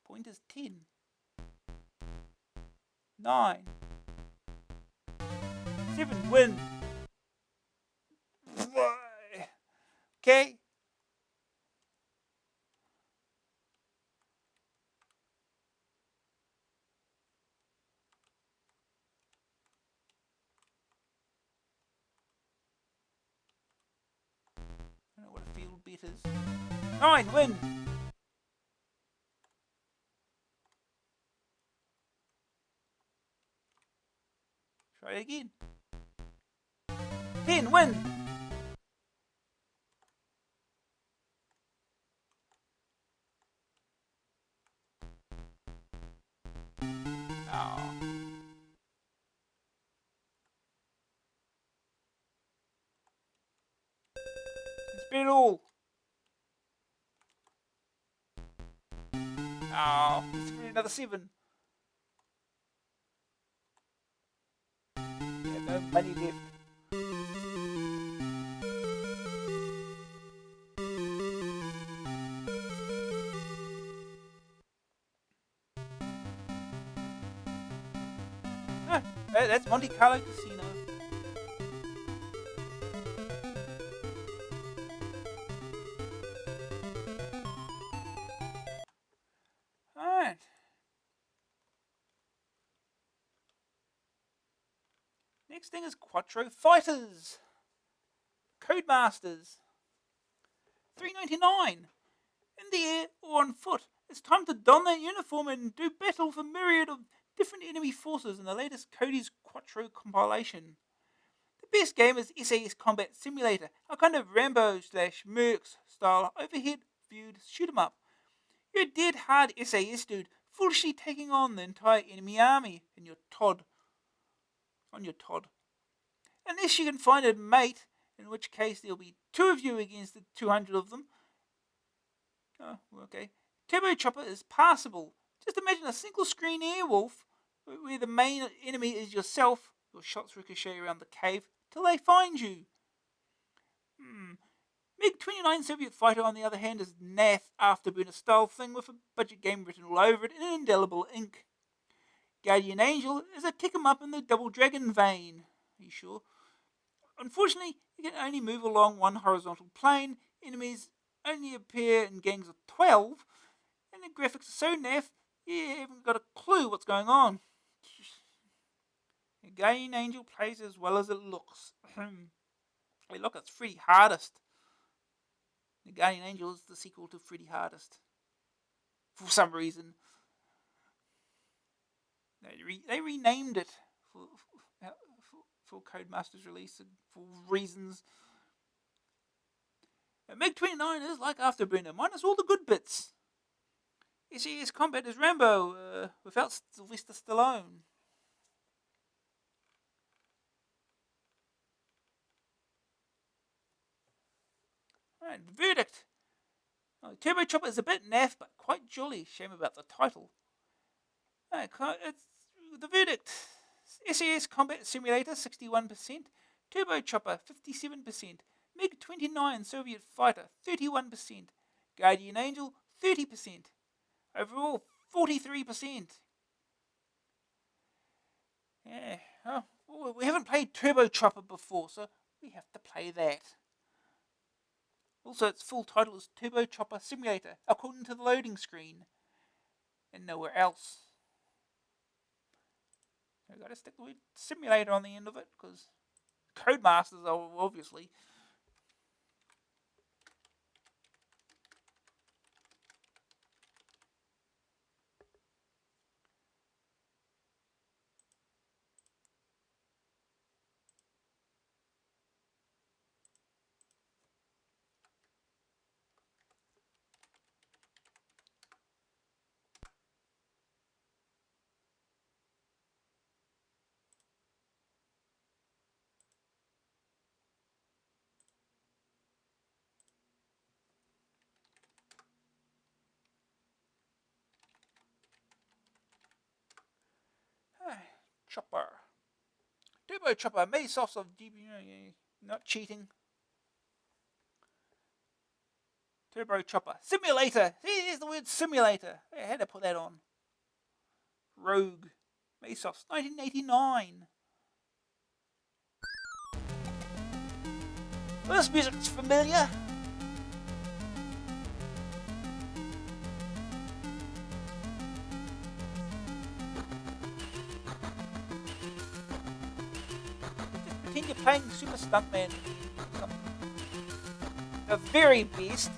Point is 10. 9. 7. Win. Okay. I don't know what a field bet is. 9. Win. Try it again. 10. Win. Oh. It's been all. Oh, it's for another 7. Yeah, no money left. That's Monte Carlo Casino. Alright. Next thing is Quattro Fighters. Codemasters. $3.99. In the air or on foot. It's time to don that uniform and do battle with a myriad of different enemy forces in the latest Cody's Quattro compilation. The best game is SAS Combat Simulator, a kind of Rambo/Mercs style overhead viewed shoot 'em up. You're a dead hard SAS dude, foolishly taking on the entire enemy army in your Todd. Unless you can find a mate, in which case there'll be 2 of you against the 200 of them. Oh, okay. Turbo Chopper is passable. Just imagine a single screen Airwolf where the main enemy is yourself. Your shots ricochet around the cave till they find you. MiG-29 Soviet Fighter, on the other hand, is naff afterburner style thing with a budget game written all over it in indelible ink. Guardian Angel is a kick 'em up in the Double Dragon vein. Are you sure? Unfortunately, you can only move along one horizontal plane. Enemies only appear in gangs of 12, and the graphics are so naff you haven't got a clue what's going on. The Guardian Angel plays as well as it looks. Hey, look, it's Freddy Hardest. The Guardian Angel is the sequel to Freddy Hardest. For some reason. They renamed it for Codemasters release for reasons. MiG-29 is like Afterburner, minus all the good bits. SAS Combat is Rambo without Sylvester Stallone. Alright, Verdict. Turbo Chopper is a bit naff, but quite jolly. Shame about the title. It's the Verdict. SAS Combat Simulator, 61%. Turbo Chopper, 57%. MiG-29 Soviet Fighter, 31%. Guardian Angel, 30%. Overall, 43%. Yeah, we haven't played Turbo Chopper before, so we have to play that. Also, its full title is Turbo Chopper Simulator, according to the loading screen, and nowhere else. I've got to stick the word simulator on the end of it, because Codemasters are obviously. Chopper. Turbo Chopper, made source of not cheating. Turbo Chopper. Simulator! Here's the word simulator. I had to put that on. Rogue. Mesos, 1989. This music's familiar. Just pretend you're playing Super Stuntman. The very best.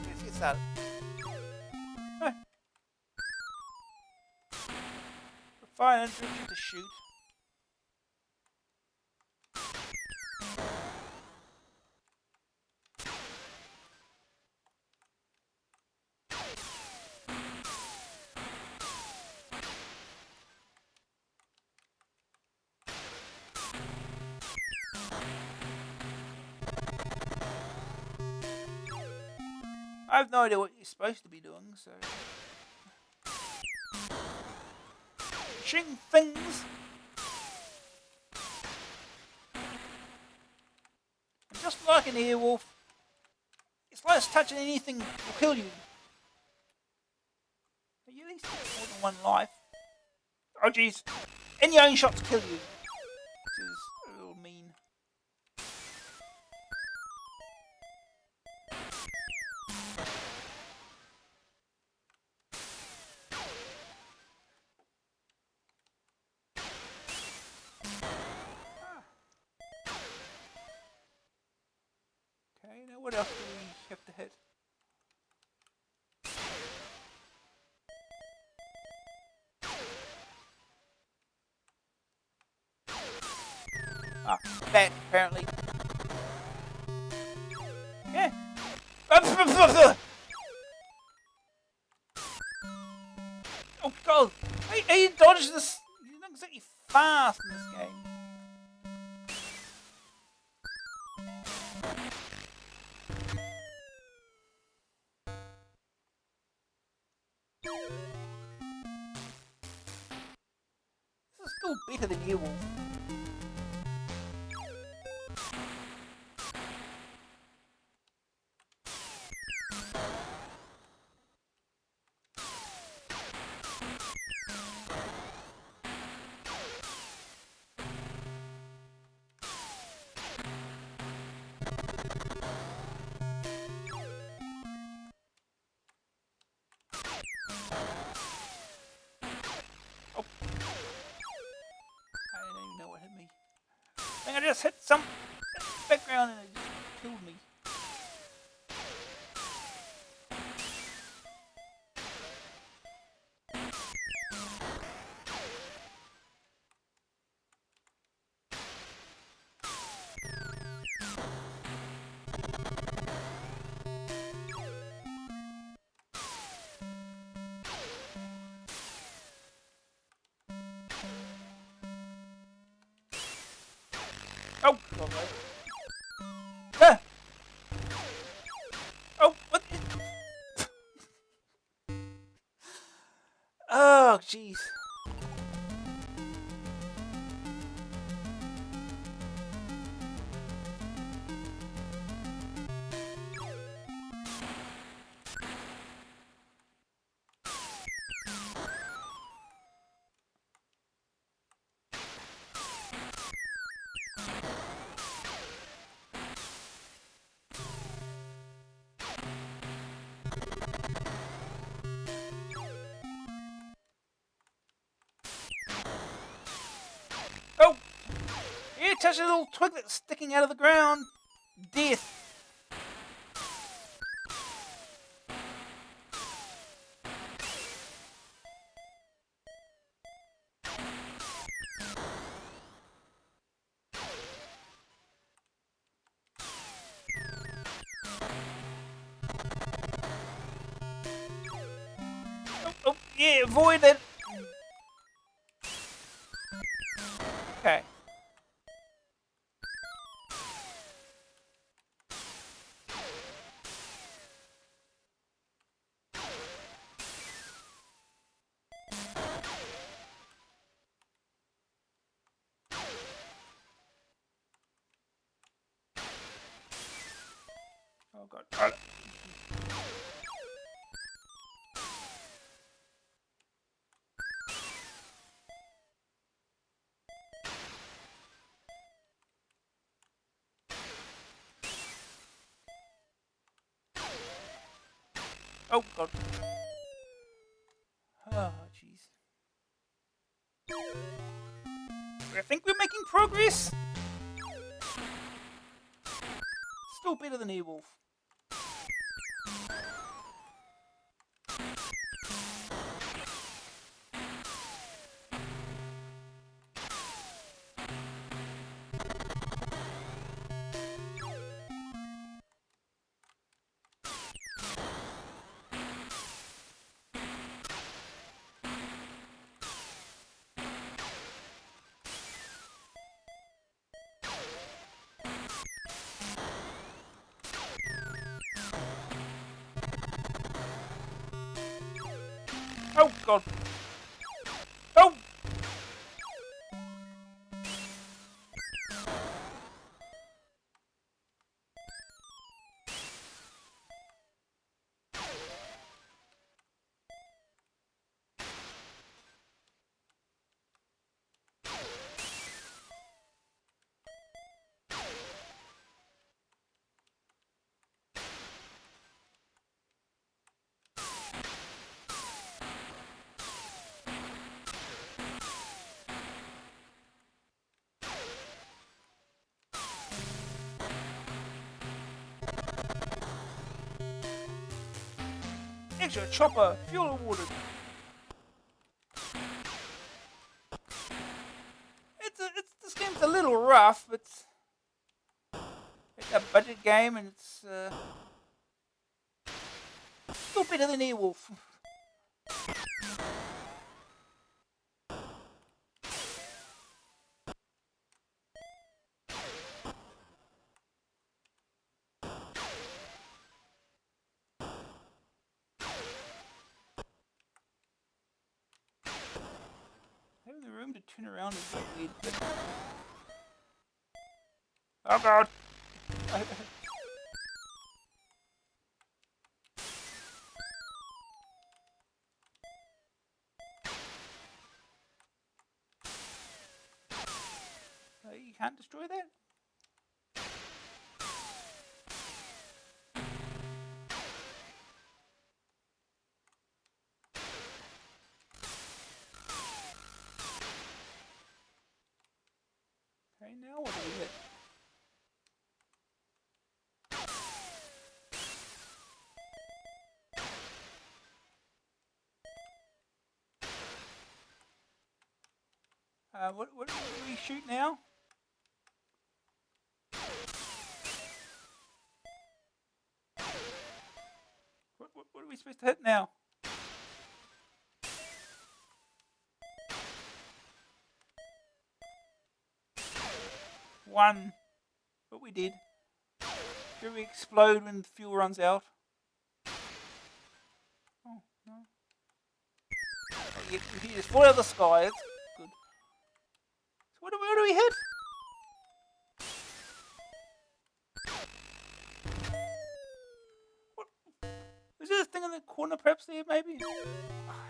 Let's get started. Fine, I don't need to shoot. I have no idea what you're supposed to be doing, so... Shing things! And just like an earwolf, it's like touching anything will kill you. But you at least get more than one life. Oh jeez! And your own shots kill you. Which is a little mean. Okay, now what else do we have to hit? Ah, that apparently. Yeah. Oh god! He dodged this. He's not exactly fast in this game. This is still better than Earwolf. Oh. I don't even know what hit me. I think I just hit some background and it just killed me. Oh, God, right. Ah! Oh, what? Oh, jeez. Oh! You touch a little twig that's sticking out of the ground. Death. Oh, oh, yeah, avoid that. Okay. Oh, God. Carlo. Oh, God. Oh, jeez. I think we're making progress. Still better than Earwolf. Oh, God. Oh! Extra chopper, fuel awarded. This game's a little rough, but it's a budget game and it's still better than Airwolf. Having the room to turn around is a bit weird, but... Oh, God. You can't destroy that? Okay, now what do we hit? What do we shoot now? What are we supposed to hit now? One. But we did. Should we explode when the fuel runs out? Oh, no. You just fall out of the sky. That's good. So what do we hit? What? Is there a thing in the corner perhaps there, maybe? I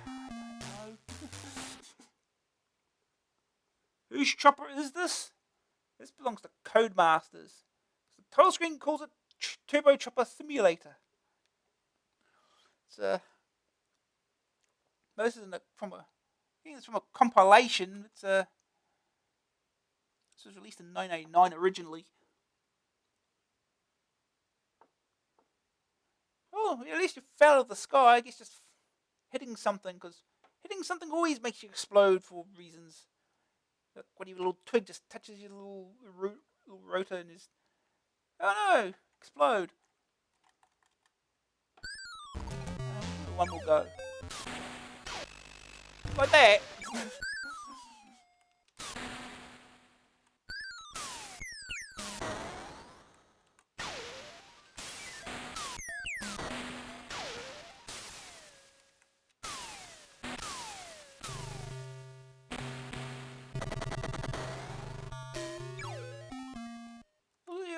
don't know. Whose chopper is this? This belongs to Codemasters. The title screen calls it Turbo Chopper Simulator. It's this is from a, I think it's from a compilation. It's this was released in 1989 originally. Oh, at least you fell out of the sky. I guess just hitting something, because hitting something always makes you explode for reasons. Like when your little twig just touches your little rotor and just, oh no, explode. One will go. Like that.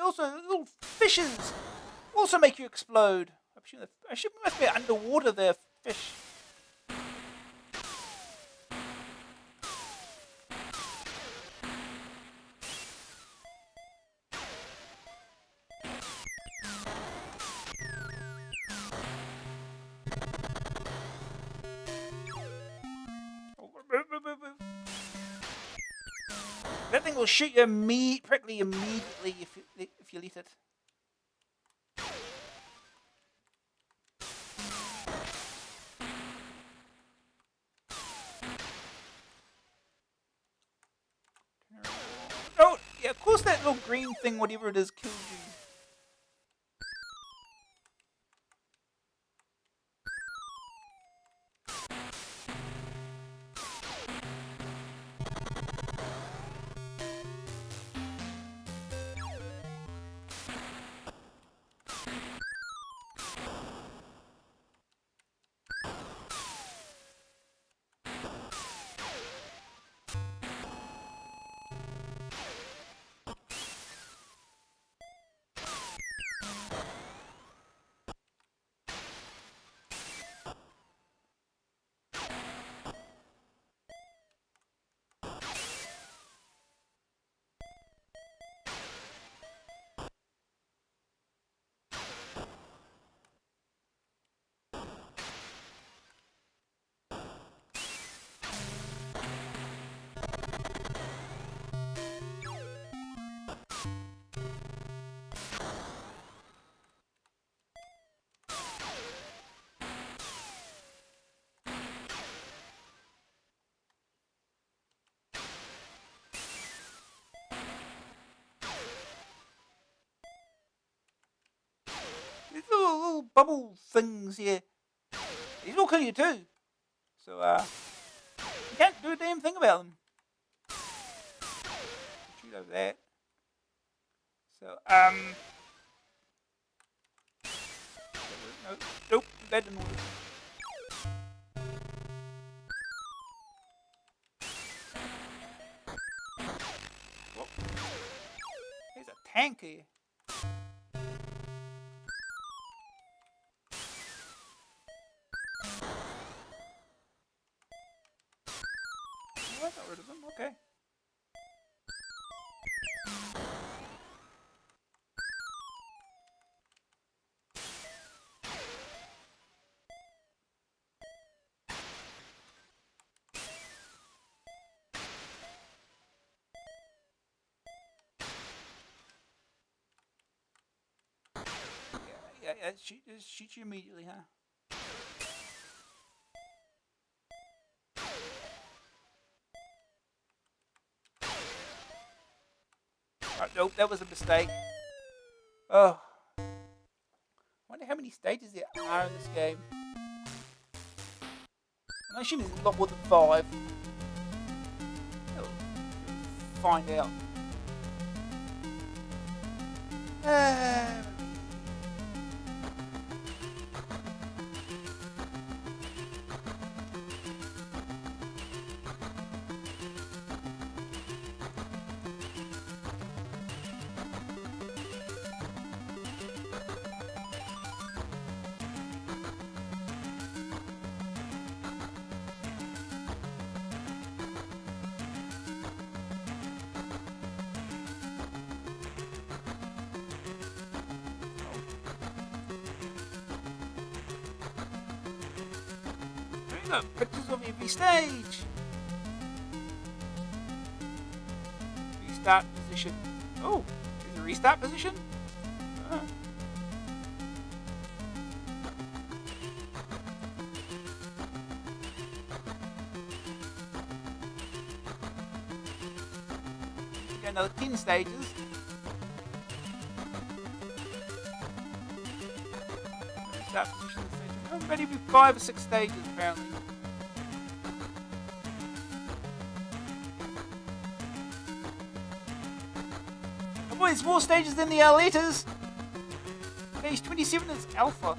Also, little fishes also make you explode. I should must be underwater there, fish. That thing will shoot you practically immediately if you let it. Oh, yeah, of course that little green thing, whatever it is, kills you. bubble things here. These will kill you too. So, you can't do a damn thing about them. Shoot over that. So, no, nope, that didn't work. Whoa. There's a tank here. Oh, I got rid of them, okay. Yeah, shoot you immediately, huh? Nope, that was a mistake. Oh. I wonder how many stages there are in this game. I assume there's a lot more than 5. We'll find out. Look, pictures of every stage. Restart position. Oh, there's a restart position? Got another 10 stages. Restart position. Oh, maybe 5 or 6 stages apparently. Oh boy, there's more stages than the letters. Stage 27 is Alpha.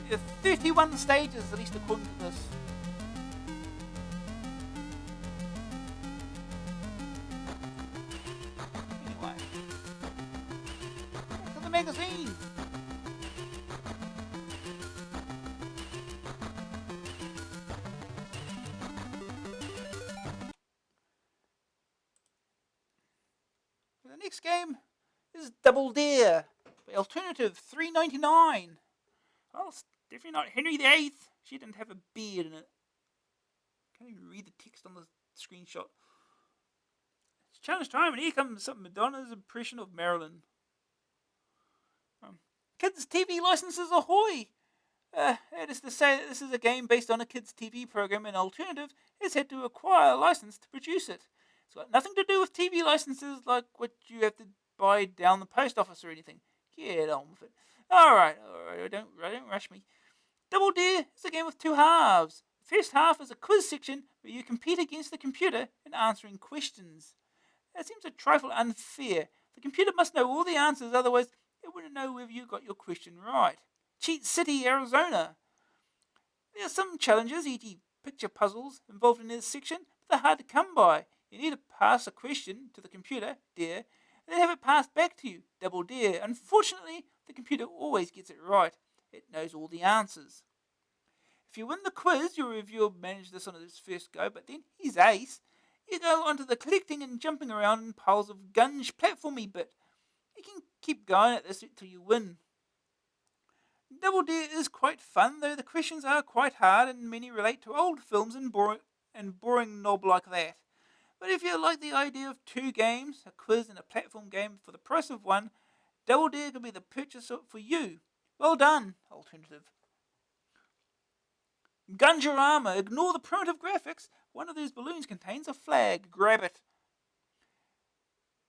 There are 31 stages, at least according to this. Anyway, back to the magazine. The next game is Double Dare by Alternative 399. Well, it's definitely not Henry VIII. She didn't have a beard in it. Can't even read the text on the screenshot. It's challenge time, and here comes Madonna's impression of Marilyn. Kids' TV licenses ahoy! That is to say that this is a game based on a kids' TV program, and Alternative has had to acquire a license to produce it. It's got nothing to do with TV licenses like what you have to buy down the post office or anything. Get on with it. Alright, don't rush me. Double Dare is a game with 2 halves. The first half is a quiz section where you compete against the computer in answering questions. That seems a trifle unfair. The computer must know all the answers, otherwise it wouldn't know whether you got your question right. Cheat City, Arizona. There are some challenges, e.g. picture puzzles, involved in this section, but they're hard to come by. You need to pass a question to the computer, Dare, and then have it passed back to you, Double Dare. Unfortunately, the computer always gets it right. It knows all the answers. If you win the quiz, your reviewer managed this on his first go, but then he's ace. You go onto the collecting and jumping around in piles of gunge platformy bit. You can keep going at this until you win. Double Dare is quite fun, though the questions are quite hard and many relate to old films and boring knob like that. But if you like the idea of 2 games, a quiz and a platform game for the price of 1, Double Dare could be the purchase for you. Well done, Alternative. Gunjarama. Ignore the primitive graphics. One of those balloons contains a flag. Grab it.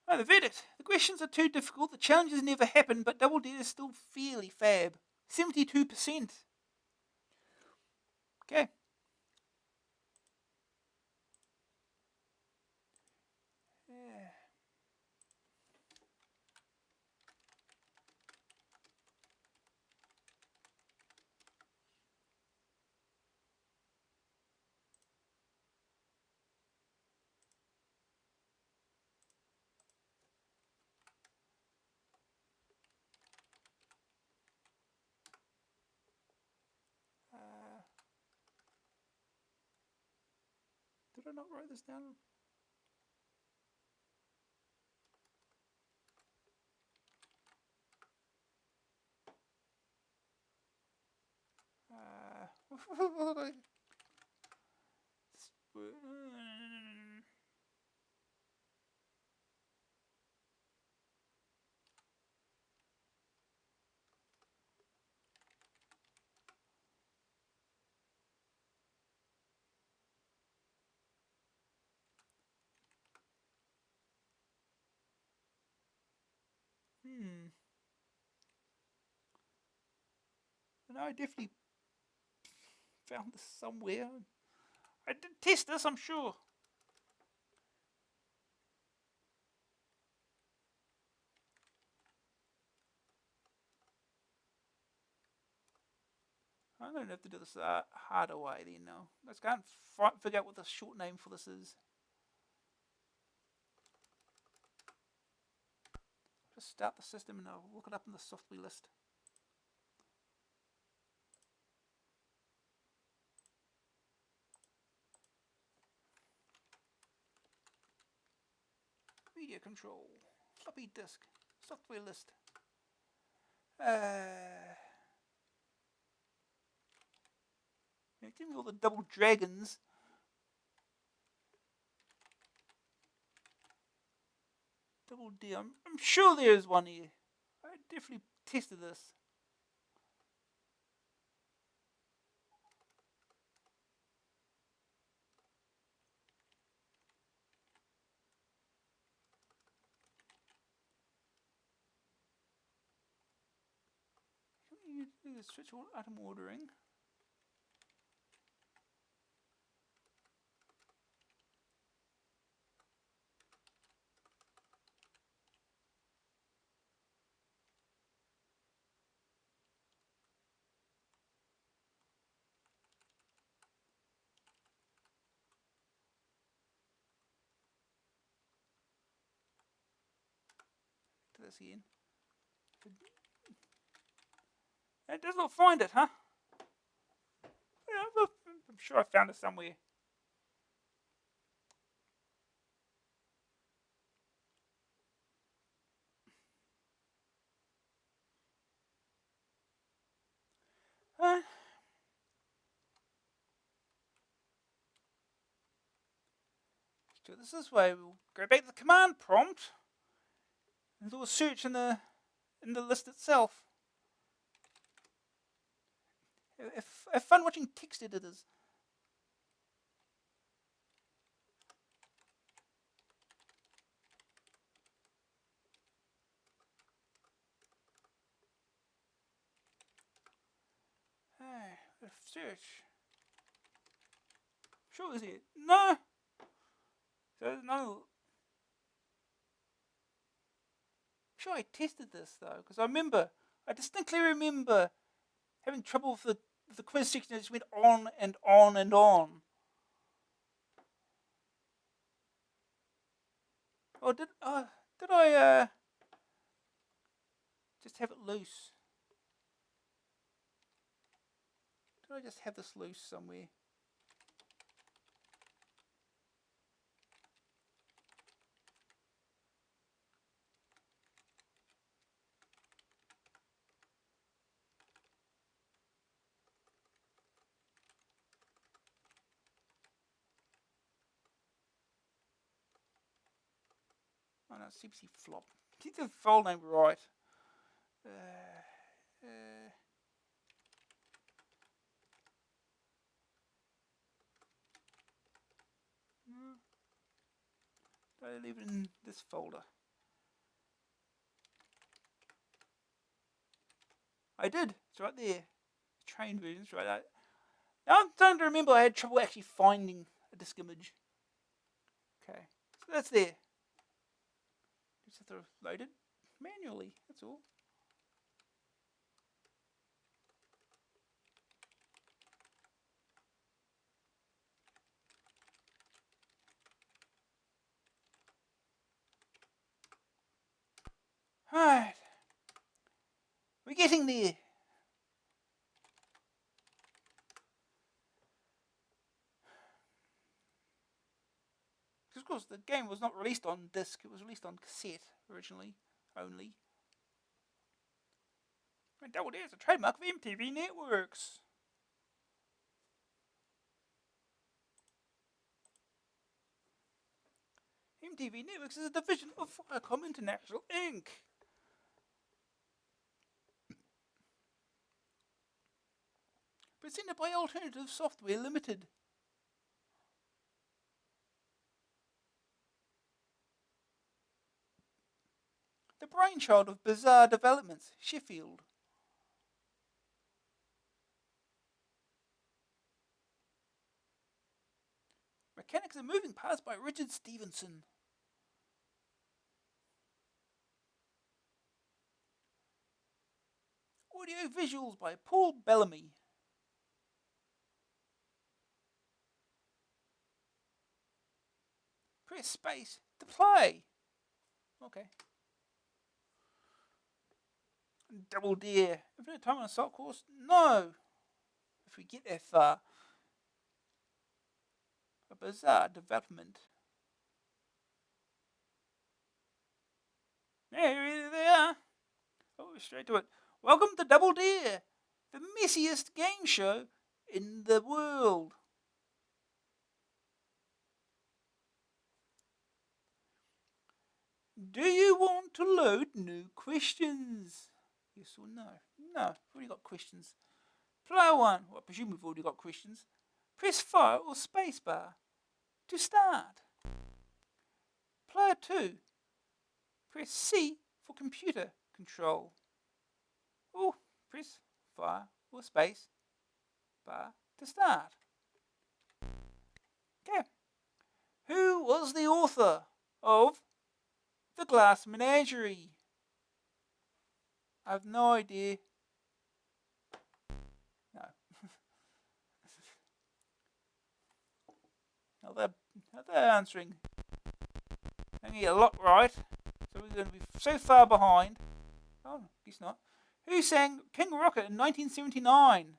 Oh, the verdict. The questions are too difficult, the challenges never happen, but Double Dare is still fairly fab. 72%. Okay. Yeah. Did I not write this down? No, I definitely found this somewhere. I did test this, I'm sure. I don't have to do this harder way then, no. Let's go and figure out what the short name for this is. Just start the system and I'll look it up in the software list. Media control, floppy disk, software list. Give me all the double dragons. Double D. I'm sure there's one here. I definitely tested this. You do the switch item ordering. To this again. It does not find it, huh? Yeah, I'm sure I found it somewhere. Let's do this way. We'll go back to the command prompt and do a search in the list itself. Have fun watching text editors. Search. Sure, is it? No. So no. I'm sure I tested this though, because I distinctly remember having trouble with the quiz section. It just went on and on and on. Or did I just have it loose? Did I just have this loose somewhere? Oh no, CPC flop. Get the file name right. I leave it in this folder? I did. It's right there. Train versions, right there. Now I'm starting to remember I had trouble actually finding a disk image. Okay, so that's there. Just have to load it manually, that's all. Right. We're getting there. Because of course the game was not released on disc, it was released on cassette originally, only. And Double Dare is a trademark of MTV Networks. MTV Networks is a division of Viacom International Inc. Presented by Alternative Software Limited. The brainchild of Bizarre Developments, Sheffield. Mechanics and Moving Parts by Richard Stevenson. Audio Visuals by Paul Bellamy. Press space to play. Okay. Double Dare. Infinite time on assault course? No. If we get that far. A Bizarre Development. There they are. Oh, straight to it. Welcome to Double Dare, the messiest game show in the world. Do you want to load new questions? Yes or no? No, we've already got questions. Player 1, well, I presume we've already got questions. Press fire or spacebar to start. Player 2, press C for computer control. Or press fire or space bar to start. Okay. Who was the author of The Glass Menagerie? I have no idea. No. Now they're answering. I need a lot right. So we're going to be so far behind. Oh, guess not. Who sang King Rocket in 1979?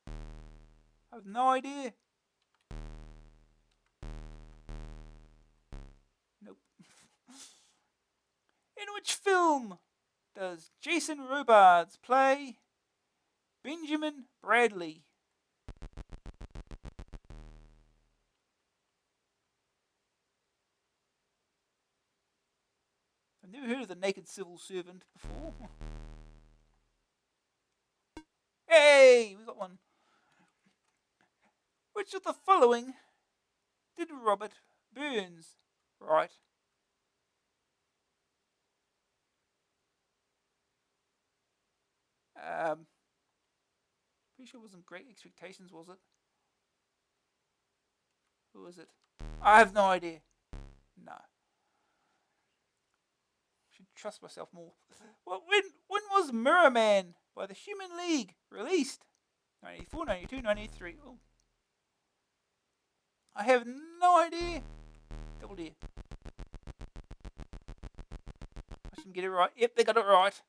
I have no idea. Nope. In which film does Jason Robards play Benjamin Bradley? I've never heard of the Naked Civil Servant before. Hey, we got one. Which of the following did Robert Burns write? Pretty sure it wasn't Great Expectations, was it? Who was it? I have no idea. No. Should trust myself more. Well, when was Mirror Man by the Human League released? 94, 92, 93. Oh. I have no idea. Double Dare. I should get it right. Yep, they got it right.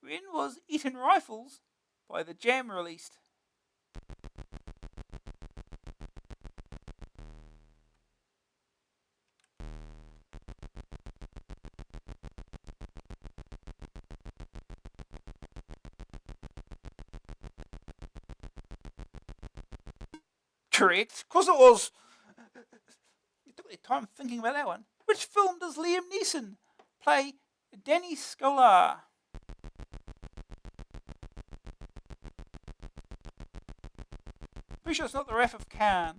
When was Eaton Rifles by the Jam released? Correct. Of course it was. You took your time thinking about that one. Which film does Liam Neeson play Danny Scolar? Pretty sure it's not The Wrath of Khan.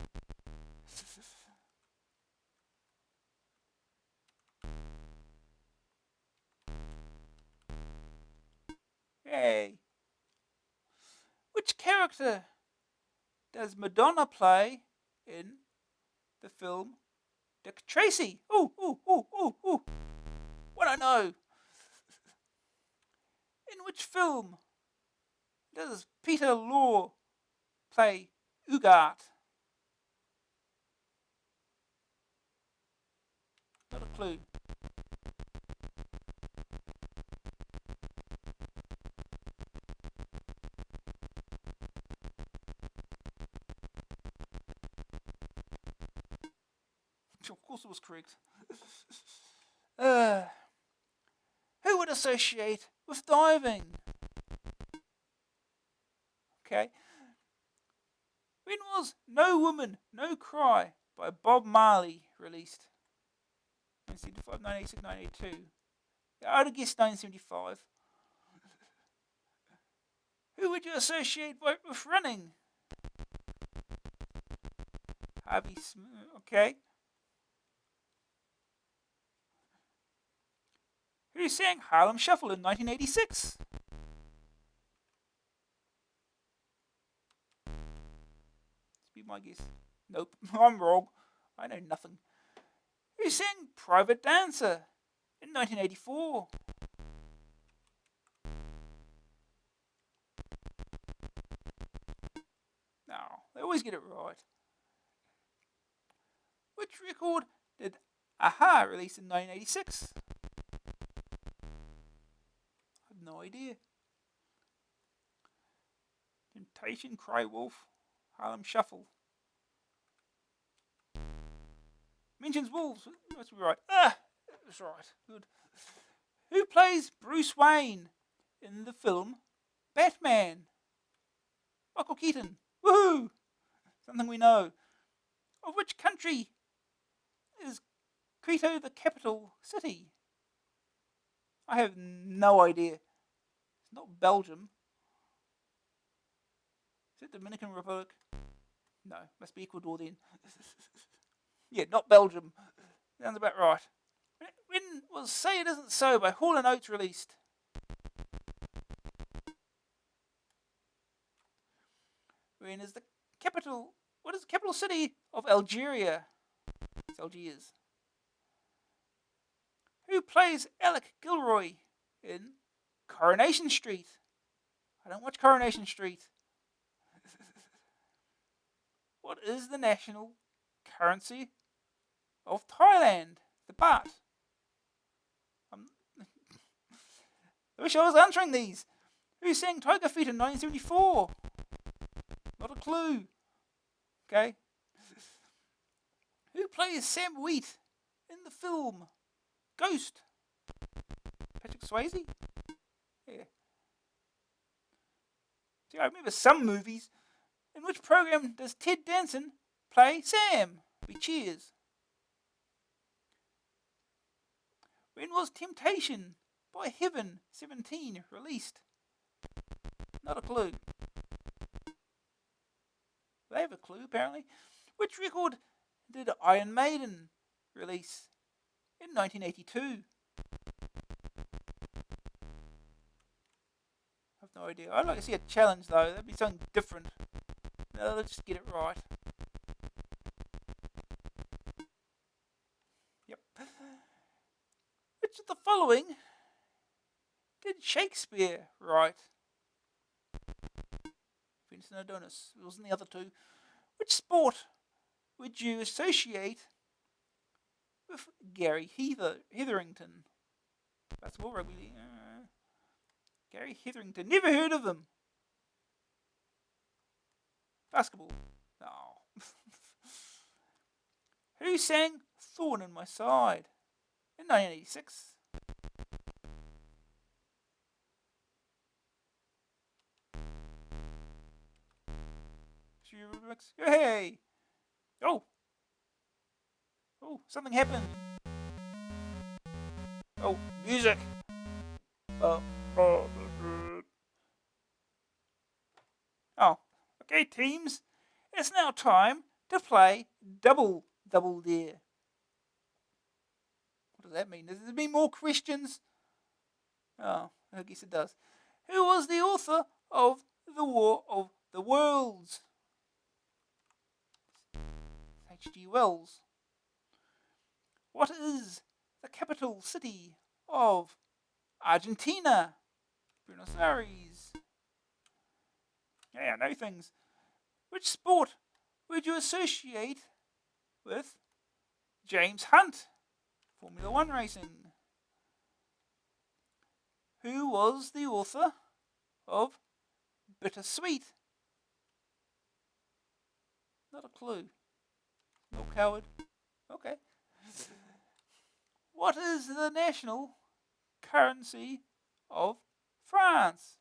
character does Madonna play in the film Dick Tracy? Ooh. What I know. In which film does Peter Law play Ugart? Not a clue. Of course it was correct. Who would associate with diving? Okay. When was No Woman, No Cry by Bob Marley released? 1975, 1986, 1982. Yeah, I'd have guessed 1975. Who would you associate with running? Harvey Smith. Okay. Who sang Harlem Shuffle in 1986? This be my guess. Nope, I'm wrong. I know nothing. Who sang Private Dancer in 1984? No, they always get it right. Which record did Aha release in 1986? I have no idea. Temptation, Cry Wolf, Harlem Shuffle. Mentions Wolves. Must be right. That's right. Good. Who plays Bruce Wayne in the film Batman? Michael Keaton. Woohoo! Something we know. Of which country is Quito the capital city? I have no idea. It's not Belgium. Is it Dominican Republic? No, must be Ecuador then. Yeah, not Belgium. Sounds about right. When was Say It Isn't So by Hall & Oates released? When is the capital... What is the capital city of Algeria? It's Algiers. Who plays Alec Gilroy in Coronation Street? I don't watch Coronation Street. What is the national currency of Thailand? The baht. I wish I was answering these. Who sang Tiger Feet in 1974? Not a clue. Okay. Who plays Sam Wheat in the film Ghost? Patrick Swayze? Yeah. See, I remember some movies. In which program does Ted Danson play Sam? Be Cheers. When was Temptation by Heaven 17 released? Not a clue. They have a clue, apparently. Which record did Iron Maiden release in 1982? I have no idea. I'd like to see a challenge, though. That'd be something different. No, let's just get it right. Yep. Which of the following did Shakespeare write? Vincent Adonis. It wasn't the other two. Which sport would you associate with Gary Hetherington? Basketball, rugby league. Gary Hetherington. Never heard of him. Basketball. No. Who sang Thorn in My Side in 1986? Hey! Oh! Oh, something happened. Oh, music! Oh. Oh, okay, teams. It's now time to play Double Dare. What does that mean? Does there mean more questions? Oh, I guess it does. Who was the author of The War of the world's H.G. Wells. What is the capital city of Argentina? Buenos Aires. Yeah, I know things. Which sport would you associate with James Hunt? Formula One racing. Who was the author of Bittersweet? Not a clue. No coward. Okay. What is the national currency of France?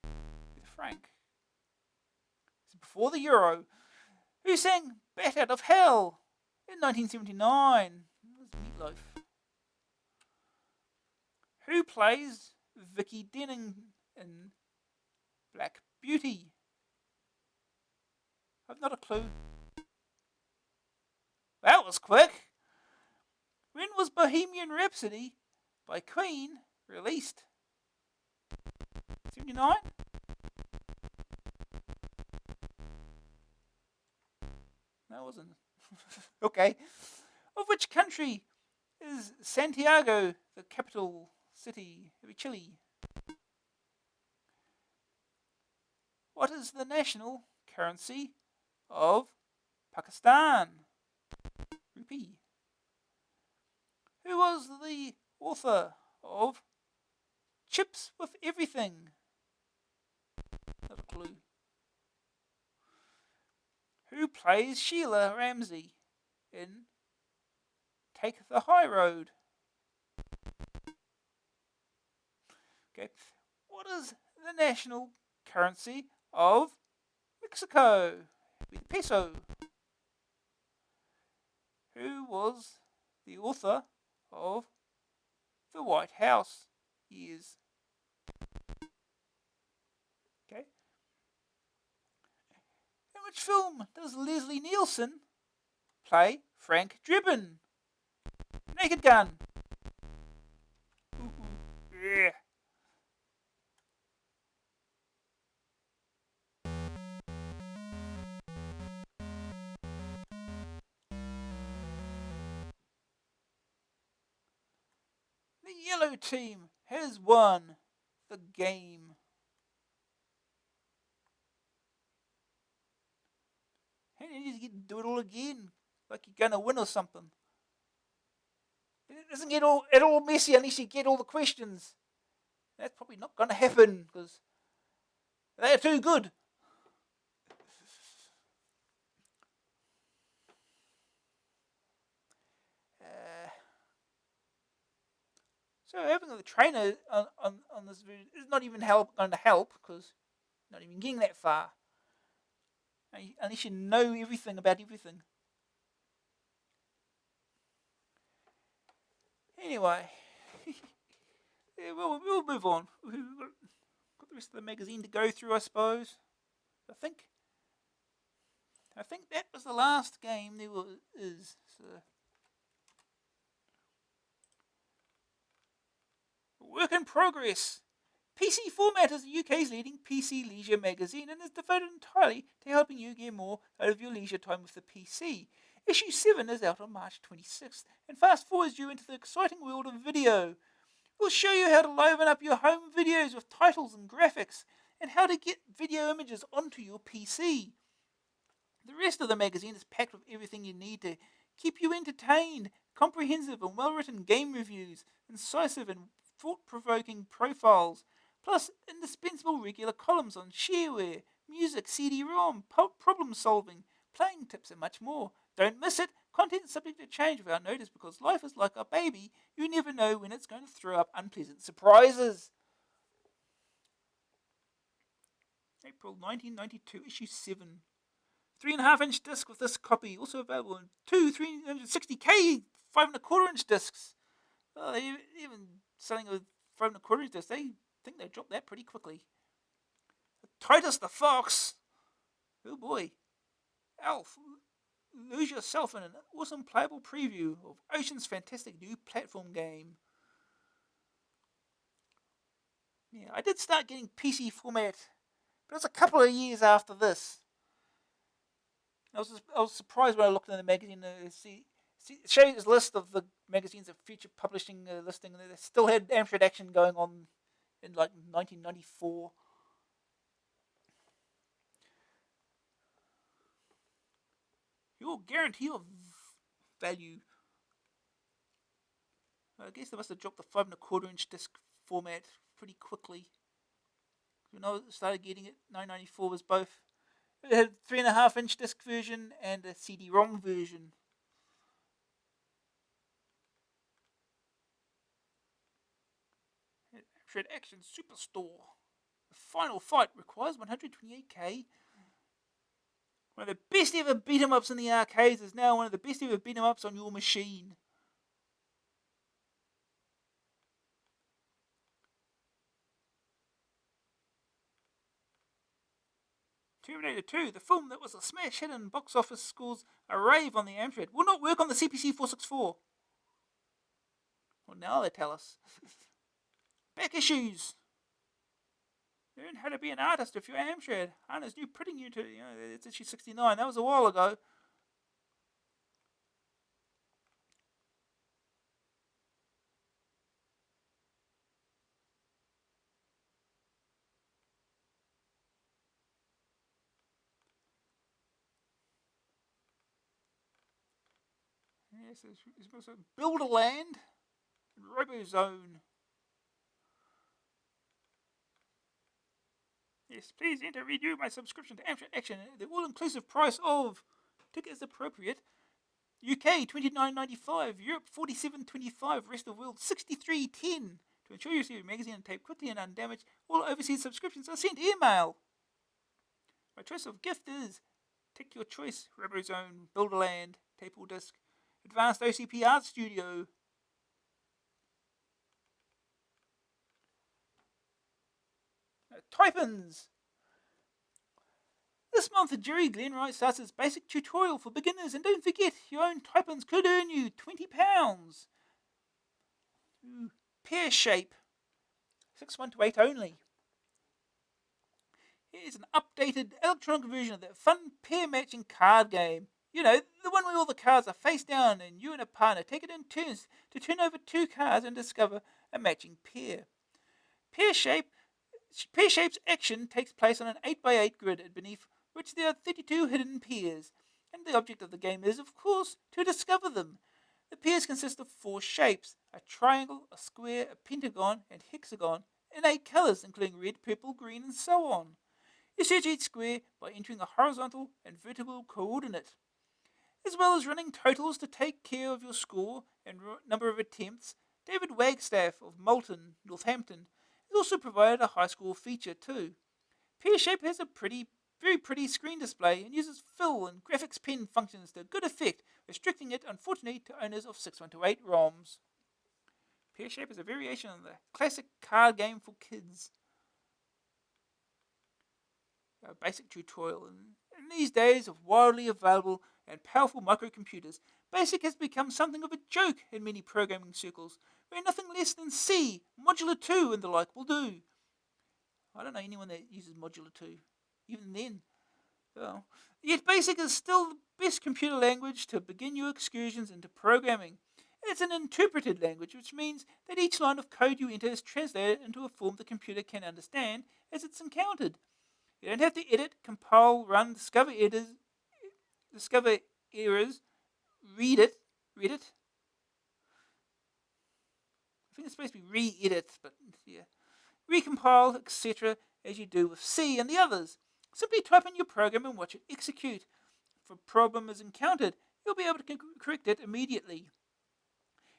The franc. Before the euro. Who sang Bat Out of Hell in 1979? It was Meatloaf. Who plays Vicky Denning in Black Beauty? I've not a clue. That was quick. When was Bohemian Rhapsody by Queen released? 79? No, it wasn't. Okay. Of which country is Santiago the capital city of Chile? What is the national currency of Pakistan? Rupee. Who was the author of Chips with Everything? Not a clue. Who plays Sheila Ramsey in Take the High Road? Okay. What is the national currency of Mexico? The peso. Who was the author of The White House Years? Okay. In which film does Leslie Nielsen play Frank Drebin? Naked Gun. Yeah. The yellow team has won the game. And you just do it all again, like you're gonna win or something. It doesn't get all messy unless you get all the questions. That's probably not gonna happen because they're too good. So having the trainer on this video is not even going to help because you're not even getting that far unless you know everything about everything. Anyway, yeah, we'll move on. We've got the rest of the magazine to go through, I suppose. I think that was the last game there is. So. Work in progress. PC Format is the UK's leading PC leisure magazine and is devoted entirely to helping you get more out of your leisure time with the PC. Issue 7 is out on March 26th and fast forwards you into the exciting world of video. We'll show you how to liven up your home videos with titles and graphics and how to get video images onto your PC. The rest of the magazine is packed with everything you need to keep you entertained, comprehensive and well-written game reviews, incisive and thought-provoking profiles, plus indispensable regular columns on shareware, music, CD-ROM, problem solving, playing tips and much more. Don't miss it. Content is subject to change without notice because life is like a baby. You never know when it's going to throw up unpleasant surprises. April 1992, issue 7. 3.5-inch disc with this copy, also available in two 360k 5.25-inch discs. Oh, they even selling a 5.25-inch disc. They think they dropped that pretty quickly. Titus the Fox. Oh boy. Alf. Lose yourself in an awesome playable preview of Ocean's fantastic new platform game. Yeah, I did start getting PC Format But it was a couple of years after this. I was surprised when I looked in the magazine to see it shows a list of the magazines of future publishing listing, and they still had Amstrad Action going on in like 1994. Your guarantee of value. I guess they must have dropped the 5 1/4 inch disc format pretty quickly. When I started getting it, 994 was both. It had 3.5 inch disc version and a CD-ROM version. Amstrad Action Superstore. The final fight requires 128k. One of the best ever beat 'em ups in the arcades is now one of the best ever beat 'em ups on your machine. Terminator 2, the film that was a smash hit and box office scores a rave on the Amstrad, will not work on the CPC 464. Well, now they tell us. Back issues. Learn how to be an artist with your Amstrad. Hana's new printing unit, it's issue 69. That was a while ago. Yes, it's also Builderland and RoboZone. Yes, please enter renew my subscription to Amstrad Action at the all-inclusive price of tickets appropriate. UK $29.95, Europe $47.25, rest of the world $63.10. To ensure you receive your magazine and tape quickly and undamaged, all overseas subscriptions are sent email. My choice of gift is take your choice: RoboZone, Builderland, tape or disc, Advanced OCP Art Studio. Typins. This month, Jerry Glenwright starts his basic tutorial for beginners, and don't forget, your own Typins could earn you £20. Pear shape. 6/1 to 8 only. Here's an updated electronic version of that fun pair matching card game. You know, the one where all the cards are face down and you and a partner take it in turns to turn over 2 cards and discover a matching pair. Pear Shape's action takes place on an 8x8 grid beneath which there are 32 hidden pairs, and the object of the game is, of course, to discover them. The pairs consist of 4 shapes: a triangle, a square, a pentagon, and hexagon, in 8 colours, including red, purple, green, and so on. You search each square by entering a horizontal and vertical coordinate, as well as running totals to take care of your score and number of attempts. David Wagstaff of Moulton, Northampton, has also provided a high score feature too. Pear Shape has a very pretty screen display and uses fill and graphics pen functions to good effect, restricting it unfortunately to owners of 6/1 to 8 ROMs. Pear Shape is a variation on the classic card game for kids. A basic tutorial. In these days of widely available and powerful microcomputers, BASIC has become something of a joke in many programming circles, where nothing less than C, Modular 2 and the like will do. I don't know anyone that uses Modular 2. Even then. Well, yet BASIC is still the best computer language to begin your excursions into programming. It's an interpreted language, which means that each line of code you enter is translated into a form the computer can understand as it's encountered. You don't have to edit, compile, run, discover errors, read it. I think it's supposed to be re-edit, but yeah. Recompile, etc., as you do with C and the others. Simply type in your program and watch it execute. If a problem is encountered, you'll be able to correct it immediately.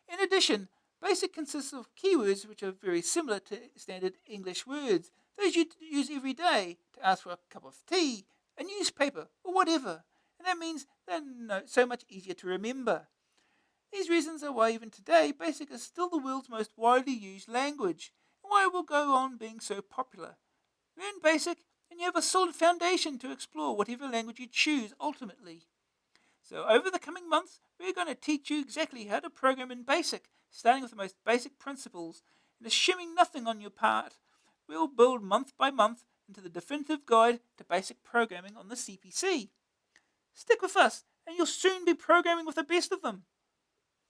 In addition, BASIC consists of keywords which are very similar to standard English words, those you use every day to ask for a cup of tea, a newspaper, or whatever, and that means they're so much easier to remember. These reasons are why even today BASIC is still the world's most widely used language, and why it will go on being so popular. Learn BASIC and you have a solid foundation to explore whatever language you choose ultimately. So over the coming months, we're going to teach you exactly how to program in BASIC, starting with the most basic principles, and assuming nothing on your part. We'll build month by month into the definitive guide to basic programming on the CPC. Stick with us, and you'll soon be programming with the best of them.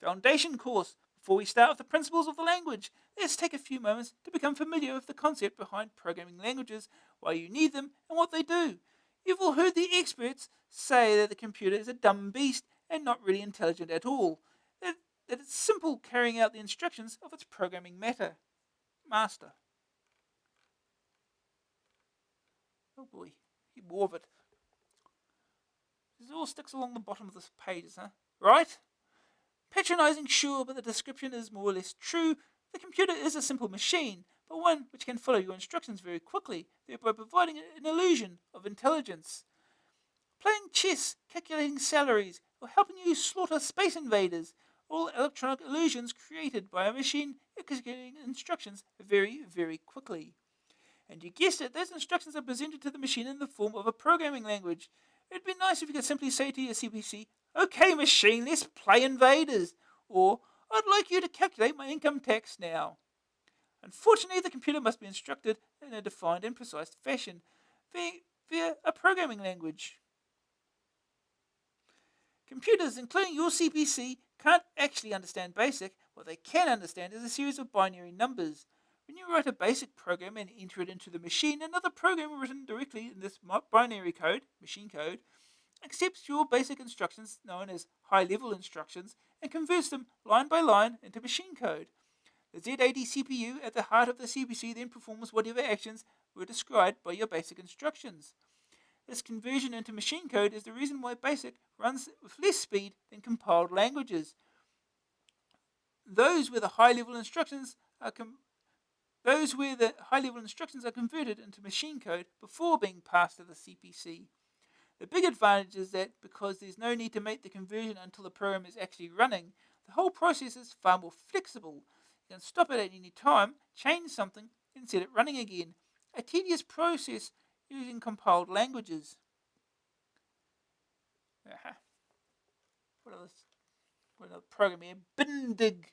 Foundation course. Before we start with the principles of the language, let's take a few moments to become familiar with the concept behind programming languages, why you need them, and what they do. You've all heard the experts say that the computer is a dumb beast and not really intelligent at all, that it's simple carrying out the instructions of its programming master. Oh boy, more of it. This all sticks along the bottom of this page, huh? Right? Patronizing, sure, but the description is more or less true. The computer is a simple machine, but one which can follow your instructions very quickly, thereby providing an illusion of intelligence. Playing chess, calculating salaries, or helping you slaughter space invaders, all electronic illusions created by a machine executing instructions very, very quickly. And you guessed it, those instructions are presented to the machine in the form of a programming language. It'd be nice if you could simply say to your CPC, "Okay, machine, let's play invaders," or "I'd like you to calculate my income tax now." Unfortunately, the computer must be instructed in a defined and precise fashion via a programming language. Computers, including your CPC, can't actually understand BASIC. What they can understand is a series of binary numbers. When you write a BASIC program and enter it into the machine, another program written directly in this binary code, machine code, accepts your basic instructions, known as high-level instructions, and converts them line by line into machine code. The Z80 CPU at the heart of the CPC then performs whatever actions were described by your basic instructions. This conversion into machine code is the reason why BASIC runs with less speed than compiled languages. Those where the high-level instructions are converted into machine code before being passed to the CPC. The big advantage is that because there's no need to make the conversion until the program is actually running, the whole process is far more flexible. You can stop it at any time, change something, and set it running again. A tedious process using compiled languages. What another program here? Bindig.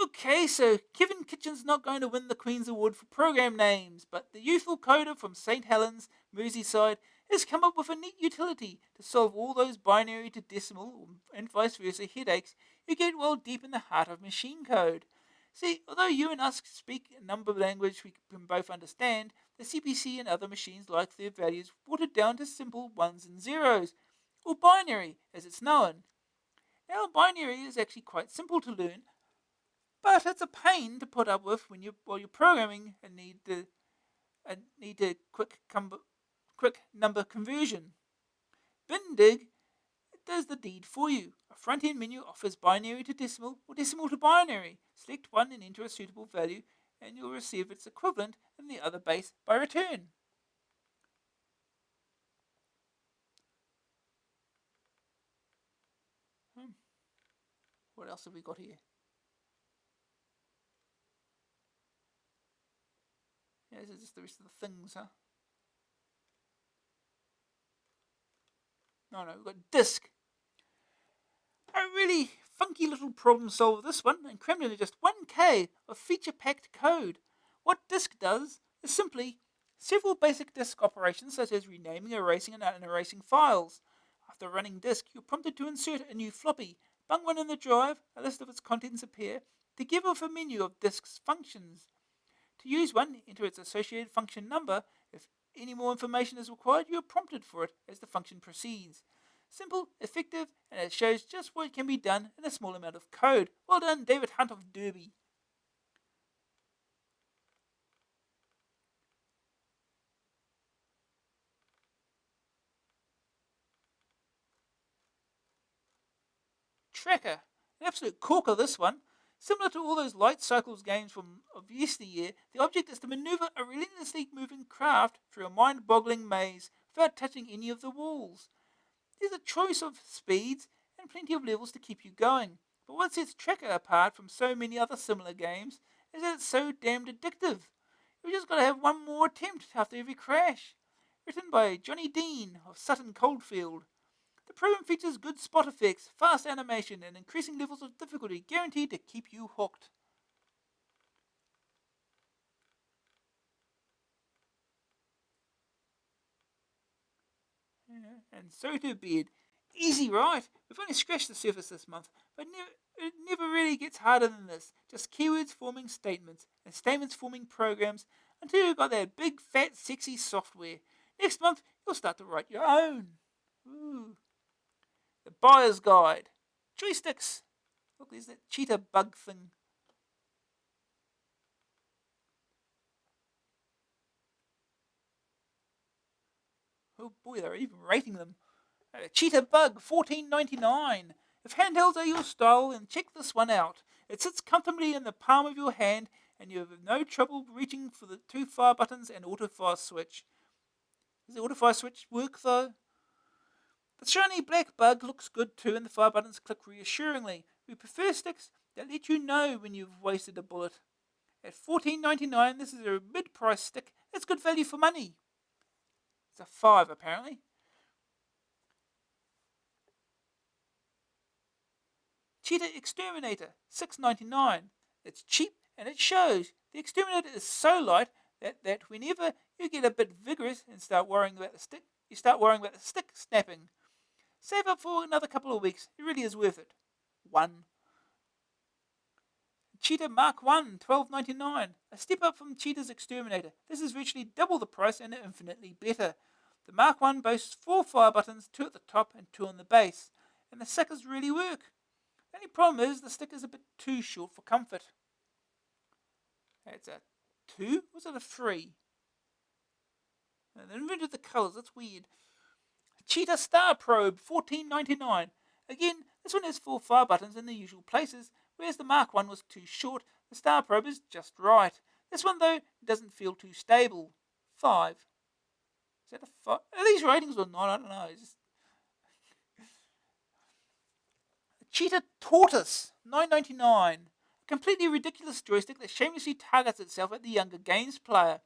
Okay, so Kevin Kitchen's not going to win the Queen's Award for program names, but the youthful coder from St. Helens, Merseyside, has come up with a neat utility to solve all those binary to decimal and vice versa headaches you get while deep in the heart of machine code. See, although you and us speak a number language we can both understand, the CPC and other machines like their values watered down to simple ones and zeros, or binary as it's known. Now, binary is actually quite simple to learn, but it's a pain to put up with while you're programming and need a quick number conversion. Bindig does the deed for you. A front-end menu offers binary to decimal or decimal to binary. Select one and enter a suitable value, and you'll receive its equivalent in the other base by return. What else have we got here? Yeah, this is just the rest of the things, huh? No, we've got disk. A really funky little problem solver, this one, and crammed into just 1K of feature-packed code. What disk does is simply several basic disk operations, such as renaming, erasing, and unerasing files. After running disk, you're prompted to insert a new floppy. Bung one in the drive, a list of its contents appear, together with a menu of disk's functions. To use one, enter its associated function number. If any more information is required, you are prompted for it as the function proceeds. Simple, effective, and it shows just what can be done in a small amount of code. Well done, David Hunt of Derby. Tracker. An absolute corker, this one. Similar to all those light cycles games of yesteryear, the object is to maneuver a relentlessly moving craft through a mind-boggling maze without touching any of the walls. There's a choice of speeds and plenty of levels to keep you going. But what sets Tracker apart from so many other similar games is that it's so damned addictive. You just gotta have one more attempt after every crash. Written by Johnny Dean of Sutton Coldfield. The program features good spot effects, fast animation, and increasing levels of difficulty guaranteed to keep you hooked. And so to bed. Easy, right? We've only scratched the surface this month, but it never really gets harder than this. Just keywords forming statements, and statements forming programs, until you've got that big, fat, sexy software. Next month, you'll start to write your own. Ooh. The Buyer's Guide. Joysticks. Look, there's that cheetah bug thing. Oh boy, they're even rating them. Cheetah Bug, $14.99. If handhelds are your style, then check this one out. It sits comfortably in the palm of your hand, and you have no trouble reaching for the two fire buttons and auto fire switch. Does the auto fire switch work though? The shiny black bug looks good too, and the fire buttons click reassuringly. We prefer sticks that let you know when you've wasted a bullet. At $14.99, this is a mid-price stick. It's good value for money. It's a 5 apparently. Cheetah Exterminator, $6.99. It's cheap and it shows. The Exterminator is so light that whenever you get a bit vigorous and start worrying about the stick, you start worrying about the stick snapping. Save up for another couple of weeks. It really is worth it. 1. Cheetah Mark 1, $12.99. A step up from Cheetah's Exterminator. This is virtually double the price and infinitely better. The Mark 1 boasts 4 fire buttons, 2 at the top and 2 on the base, and the suckers really work. The only problem is the stick is a bit too short for comfort. It's a 2? Was it a 3? They invented the colours, that's weird. Cheetah Star Probe, $14.99. Again, this one has 4 fire buttons in the usual places, whereas the Mark 1 was too short. The Star Probe is just right. This one, though, doesn't feel too stable. 5. Is that a 5? Are these ratings or not? I don't know. Cheetah Tortoise, $9.99. A completely ridiculous joystick that shamelessly targets itself at the younger games player.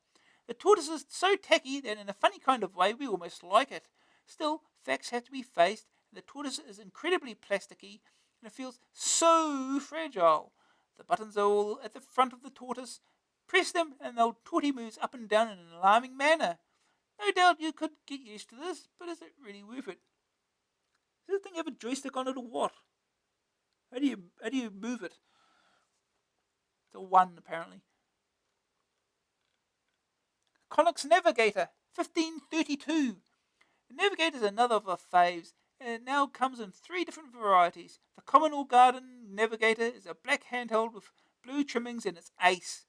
The tortoise is so tacky that in a funny kind of way we almost like it. Still, facts have to be faced, and the tortoise is incredibly plasticky, and it feels so fragile. The buttons are all at the front of the tortoise. Press them, and they'll torty moves up and down in an alarming manner. No doubt you could get used to this, but is it really worth it? Does this thing have a joystick on it or what? How do you move it? It's a 1 apparently. Connex Navigator, $15.32. The Navigator is another of our faves, and it now comes in 3 different varieties. The Common or Garden Navigator is a black handheld with blue trimmings and it's ace.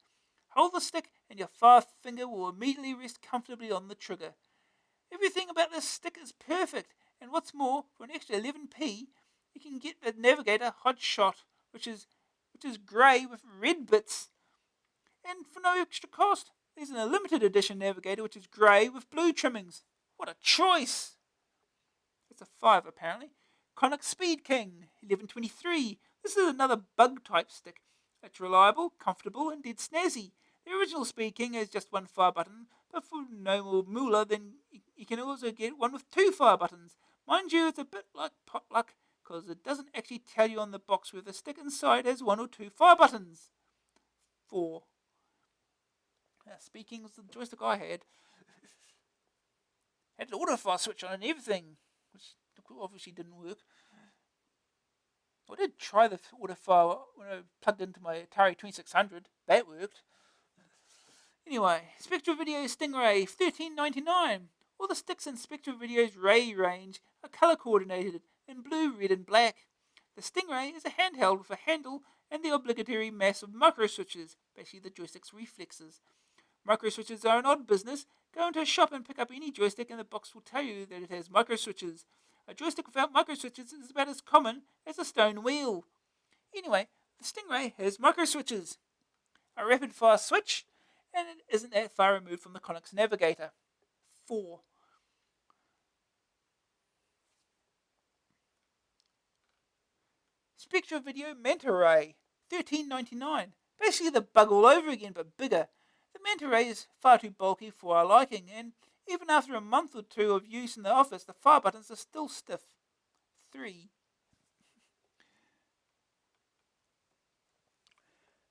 Hold the stick and your fire finger will immediately rest comfortably on the trigger. Everything about this stick is perfect, and what's more, for an extra 11p, you can get the Navigator Hot Shot, which is grey with red bits. And for no extra cost, there's a limited edition Navigator which is grey with blue trimmings. What a choice! It's a 5 apparently. Connex Speed King, $11.23. This is another bug type stick. It's reliable, comfortable, and dead snazzy. The original Speed King has just 1 fire button, but for no more moolah, then you can also get one with 2 fire buttons. Mind you, it's a bit like potluck, because it doesn't actually tell you on the box whether the stick inside has 1 or 2 fire buttons. 4. Speed King was the joystick I had. Had an auto fire switch on and everything, which obviously didn't work. I did try the auto fire when I plugged into my Atari 2600. That worked. Anyway, Spectra Video Stingray, $13.99. All the sticks in Spectra Video's Ray range are color coordinated in blue, red, and black. The Stingray is a handheld with a handle and the obligatory mass of micro switches, basically the joystick's reflexes. Micro switches are an odd business. Go into a shop and pick up any joystick and the box will tell you that it has micro switches. A joystick without micro switches is about as common as a stone wheel. Anyway, the Stingray has micro switches, a rapid fire switch, and it isn't that far removed from the Connex Navigator. 4. Spectra Video Manta Ray, $13.99. Basically the bug all over again, but bigger. The Manta Ray is far too bulky for our liking, and even after a month or 2 of use in the office, the fire buttons are still stiff. 3.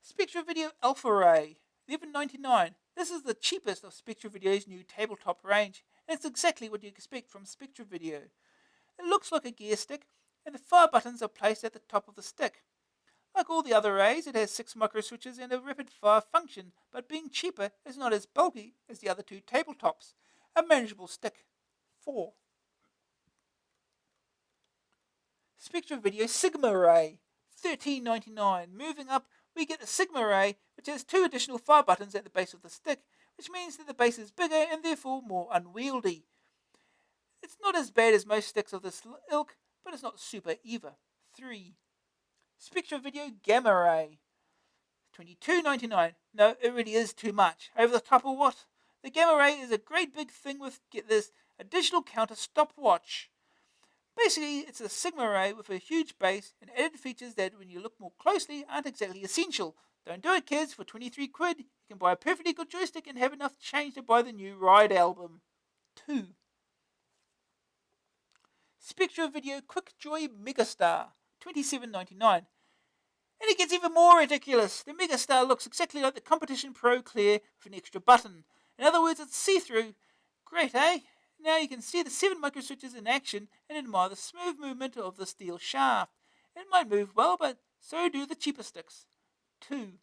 Spectra Video Alpha Ray, $11.99. This is the cheapest of Spectra Video's new tabletop range, and it's exactly what you expect from Spectra Video. It looks like a gear stick, and the fire buttons are placed at the top of the stick. Like all the other arrays, it has 6 micro switches and a rapid fire function, but being cheaper is not as bulky as the other two tabletops. A manageable stick. 4. Spectra Video Sigma Array, $13.99. Moving up, we get the Sigma Array, which has 2 additional fire buttons at the base of the stick, which means that the base is bigger and therefore more unwieldy. It's not as bad as most sticks of this ilk, but it's not super either. 3. Spectra Video Gamma Ray, $22.99. No, it really is too much. Over the top or what? The Gamma Ray is a great big thing with, get this, a digital counter stopwatch. Basically, it's a Sigma array with a huge base and added features that, when you look more closely, aren't exactly essential. Don't do it, kids. For 23 quid, you can buy a perfectly good joystick and have enough change to buy the new Ride album. 2. Spectra Video Quick Joy Megastar, $27.99. And it gets even more ridiculous. The Megastar looks exactly like the Competition Pro Clear with an extra button. In other words, it's see-through. Great, eh? Now you can see the 7 microswitches in action and admire the smooth movement of the steel shaft. It might move well, but so do the cheaper sticks. 2.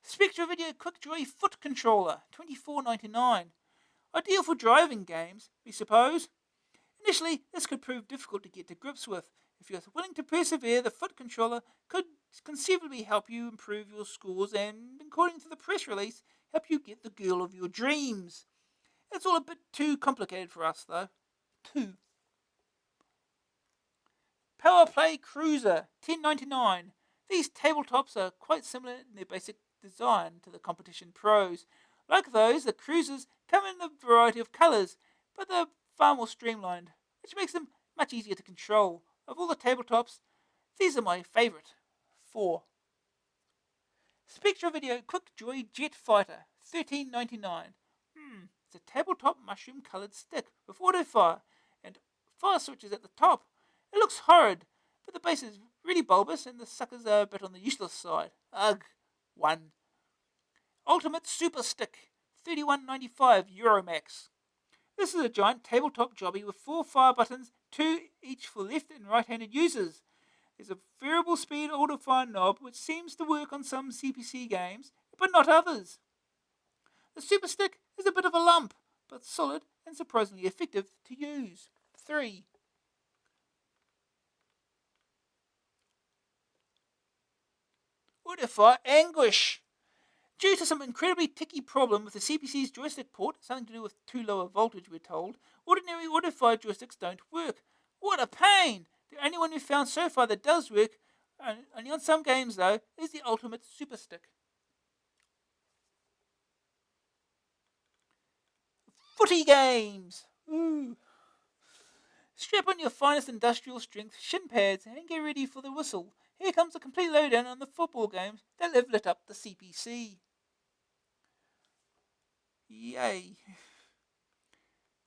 Spectra Video QuickJoy Foot Controller, $24.99. Ideal for driving games, we suppose. Initially, this could prove difficult to get to grips with. If you're willing to persevere, the foot controller could conceivably help you improve your scores and, according to the press release, help you get the girl of your dreams. It's all a bit too complicated for us, though. 2. Power Play Cruiser, $10.99. These tabletops are quite similar in their basic design to the Competition Pros. Like those, the Cruisers come in a variety of colours, but they're far more streamlined, which makes them much easier to control. Of all the tabletops, these are my favourite. 4. Spectra Video QuickJoy Jet Fighter, $13.99. It's a tabletop mushroom-coloured stick with auto fire and fire switches at the top. It looks horrid, but the base is really bulbous and the suckers are a bit on the useless side. Ugh. 1. Ultimate Super Stick, €31.95 Euromax. This is a giant tabletop jobby with 4 fire buttons, 2 each for left and right-handed users. There's a variable speed auto fire knob which seems to work on some CPC games, but not others. The Super Stick is a bit of a lump, but solid and surprisingly effective to use. 3. Autofire Anguish. Due to some incredibly ticky problem with the CPC's joystick port, something to do with too low a voltage we're told, ordinary autofire joysticks don't work. What a pain! The only one we've found so far that does work, only on some games though, is the Ultimate Super Stick. Footy games! Ooh. Strap on your finest industrial strength shin pads and get ready for the whistle. Here comes a complete lowdown on the football games that have lit up the CPC. Yay.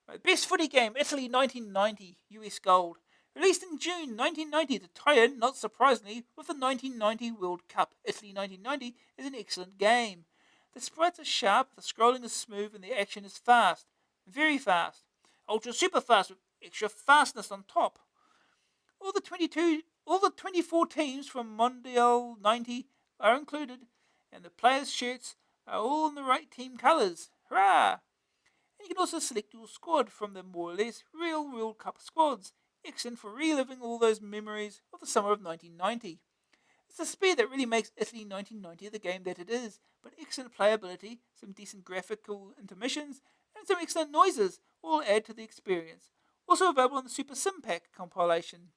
Right, best footy game, Italy 1990, US Gold. Released in June 1990 to tie in, not surprisingly, with the 1990 World Cup. Italy 1990 is an excellent game. The sprites are sharp, the scrolling is smooth, and the action is fast. Very fast. Ultra super fast with extra fastness on top. All the 24 teams from Mondial 90 are included, and the players' shirts are all in the right team colours. Hurrah! And you can also select your squad from the more or less real World Cup squads. Excellent for reliving all those memories of the summer of 1990. It's the speed that really makes Italy 1990 the game that it is, but excellent playability, some decent graphical intermissions, and some excellent noises all add to the experience. Also available on the Super Sim Pack compilation.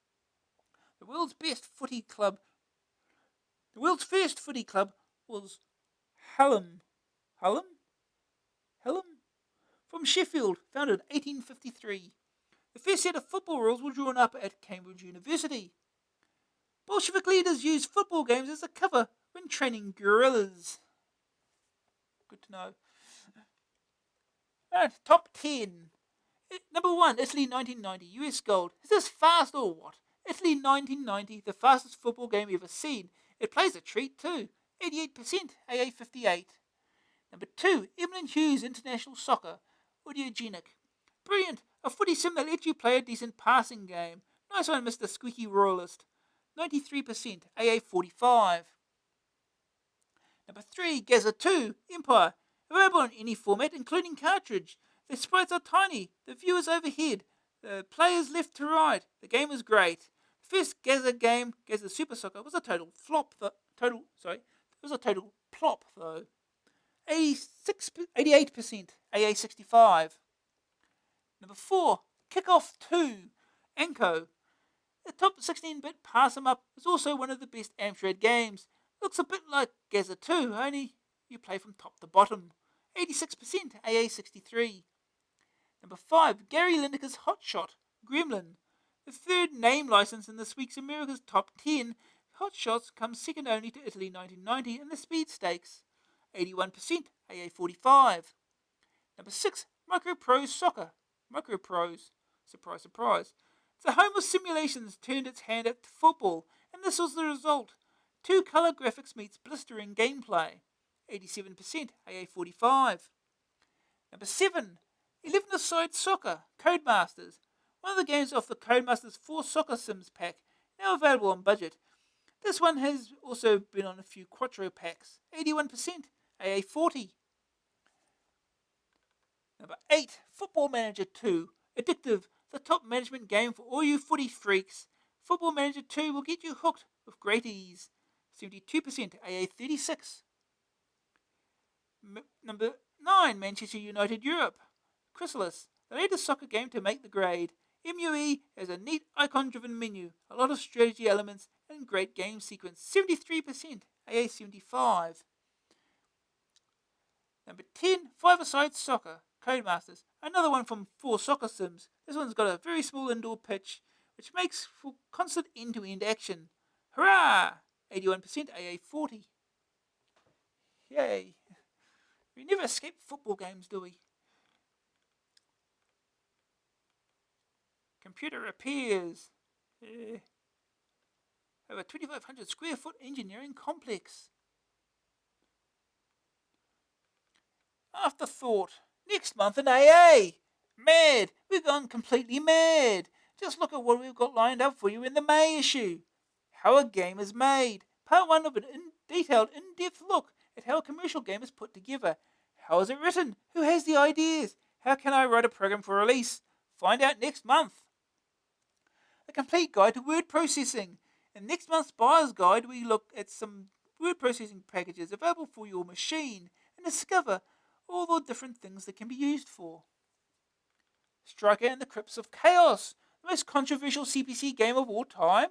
The world's first footy club was Hallam. From Sheffield, founded in 1853. The first set of football rules were drawn up at Cambridge University. Bolshevik leaders used football games as a cover when training guerrillas. Good to know. Alright, top 10. Number 1, Italy 1990, US Gold. Is this fast or what? Italy 1990, the fastest football game ever seen. It plays a treat too. 88% AA58. Number 2, Evelyn Hughes International Soccer. Audiogenic. Brilliant! A footy sim that lets you play a decent passing game. Nice one, Mr. Squeaky Royalist. 93%, AA45. Number 3, Gaza 2, Empire. Available in any format, including cartridge. The sprites are tiny, the view is overhead, the players left to right. The game is great. The first Gaza game, Gaza Super Soccer, was a total flop. It was a total plop though. 88%, AA65. Number 4, Kickoff 2, Anko. The top 16-bit pass 'em up is also one of the best Amstrad games. Looks a bit like Gaza 2, only you play from top to bottom. 86%, AA63. Number 5, Gary Lineker's Hotshot, Gremlin. The third name license in this week's America's Top 10, Hotshots comes second only to Italy 1990 in the Speed Stakes. 81%, AA45. Number 6, Microprose Soccer, Microprose. Surprise, surprise. The home of simulations turned its hand at football, and this was the result. Two-colour graphics meets blistering gameplay. 87%, AA45. Number 7, 11-a-side Soccer, Codemasters. One of the games off the Codemasters 4 Soccer Sims pack, now available on budget. This one has also been on a few Quattro packs. 81%, AA40. Number 8, Football Manager 2, Addictive, the top management game for all you footy freaks. Football Manager 2 will get you hooked with great ease. 72%, AA36. Number 9, Manchester United Europe, Chrysalis, the latest soccer game to make the grade. MUE has a neat icon-driven menu, a lot of strategy elements, and great game sequence. 73%, AA75. Number 10, Five-a-side Soccer, Codemasters, another one from 4 Soccer Sims. This one's got a very small indoor pitch, which makes for constant end-to-end action. Hurrah! 81%, AA40. Yay! We never escape football games, do we? Computer repairs. Over 2,500 square foot engineering complex. Afterthought. Next month in AA. Mad. We've gone completely mad. Just look at what we've got lined up for you in the May issue. How a game is made. Part 1 of an detailed, in-depth look at how a commercial game is put together. How is it written? Who has the ideas? How can I write a program for release? Find out next month. A complete guide to word processing. In next month's buyer's guide, we look at some word processing packages available for your machine and discover all the different things they can be used for. Striker and the Crypts of Chaos, the most controversial CPC game of all time.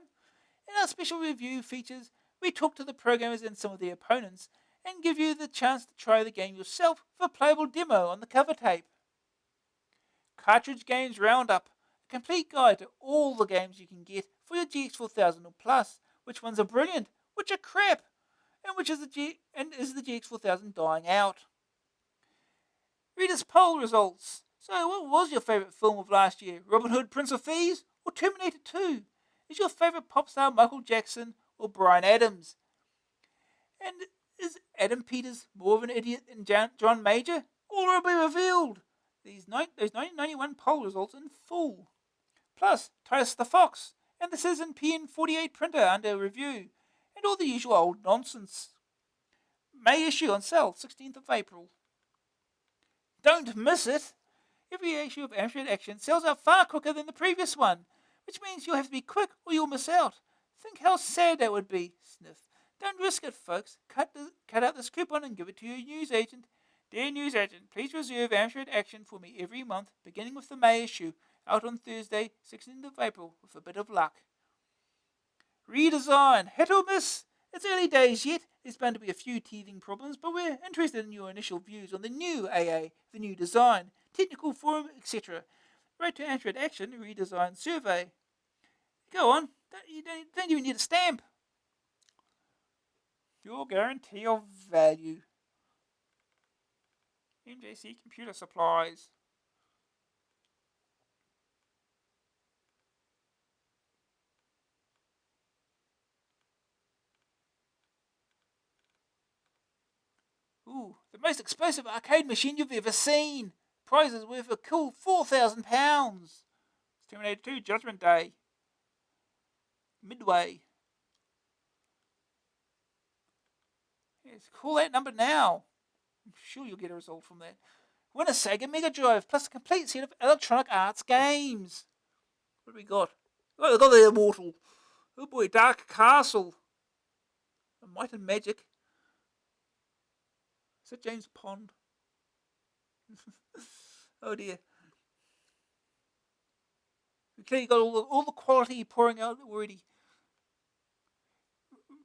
In our special review features, we talk to the programmers and some of their opponents and give you the chance to try the game yourself with a playable demo on the cover tape. Cartridge Games Roundup, a complete guide to all the games you can get for your GX4000 or Plus. Which ones are brilliant, which are crap, and which is the GX4000 dying out. Readers' poll results. So, what was your favourite film of last year? Robin Hood, Prince of Thieves, or Terminator 2? Is your favourite pop star Michael Jackson or Bryan Adams? And is Adam Peters more of an idiot than John Major? All will be revealed. Those 1991 poll results in full. Plus, Titus the Fox and the Citizen PN48 printer under review, and all the usual old nonsense. May issue on sale, 16th of April. Don't miss it! Every issue of Amstrad Action sells out far quicker than the previous one, which means you'll have to be quick or you'll miss out. Think how sad that would be. Sniff. Don't risk it, folks. Cut out this coupon and give it to your newsagent. Dear newsagent, please reserve Amstrad Action for me every month, beginning with the May issue, out on Thursday, 16th of April, with a bit of luck. Redesign. Hit or miss? It's early days yet. There's bound to be a few teething problems, but we're interested in your initial views on the new AA, the new design, technical forum, etc. Write to Amstrad Action Redesign Survey. Go on. You don't even need a stamp. Your guarantee of value. MJC Computer Supplies. Ooh, the most explosive arcade machine you've ever seen. prizes worth a cool £4,000. Terminator 2 Judgment Day. Midway. Yes, call that number now. I'm sure you'll get a result from that. Win a Sega Mega Drive plus a complete set of Electronic Arts games. What have we got? Oh, we've got the Immortal. Oh boy, Dark Castle. Might and Magic. Is that James Pond? Oh dear. Okay, you got all the quality pouring out already.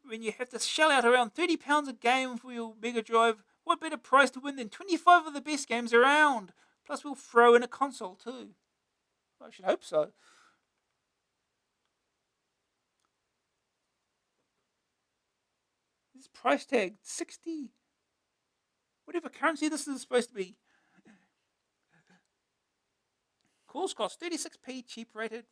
When you have to shell out around £30 a game for your Mega Drive, what better price to win than 25 of the best games around? Plus, we'll throw in a console too. I should hope so. This price tag, 60. Whatever currency this is supposed to be. Calls cost 36p cheap rated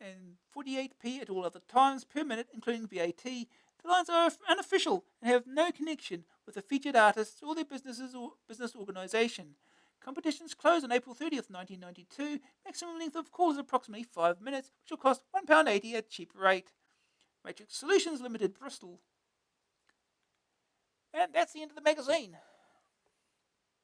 and 48p at all other times per minute, including VAT. The lines are unofficial and have no connection with the featured artists or their businesses or business organisation. Competitions close on April 30th, 1992. Maximum length of call is approximately 5 minutes, which will cost £1.80 at cheap rate. Matrix Solutions Limited, Bristol. And that's the end of the magazine.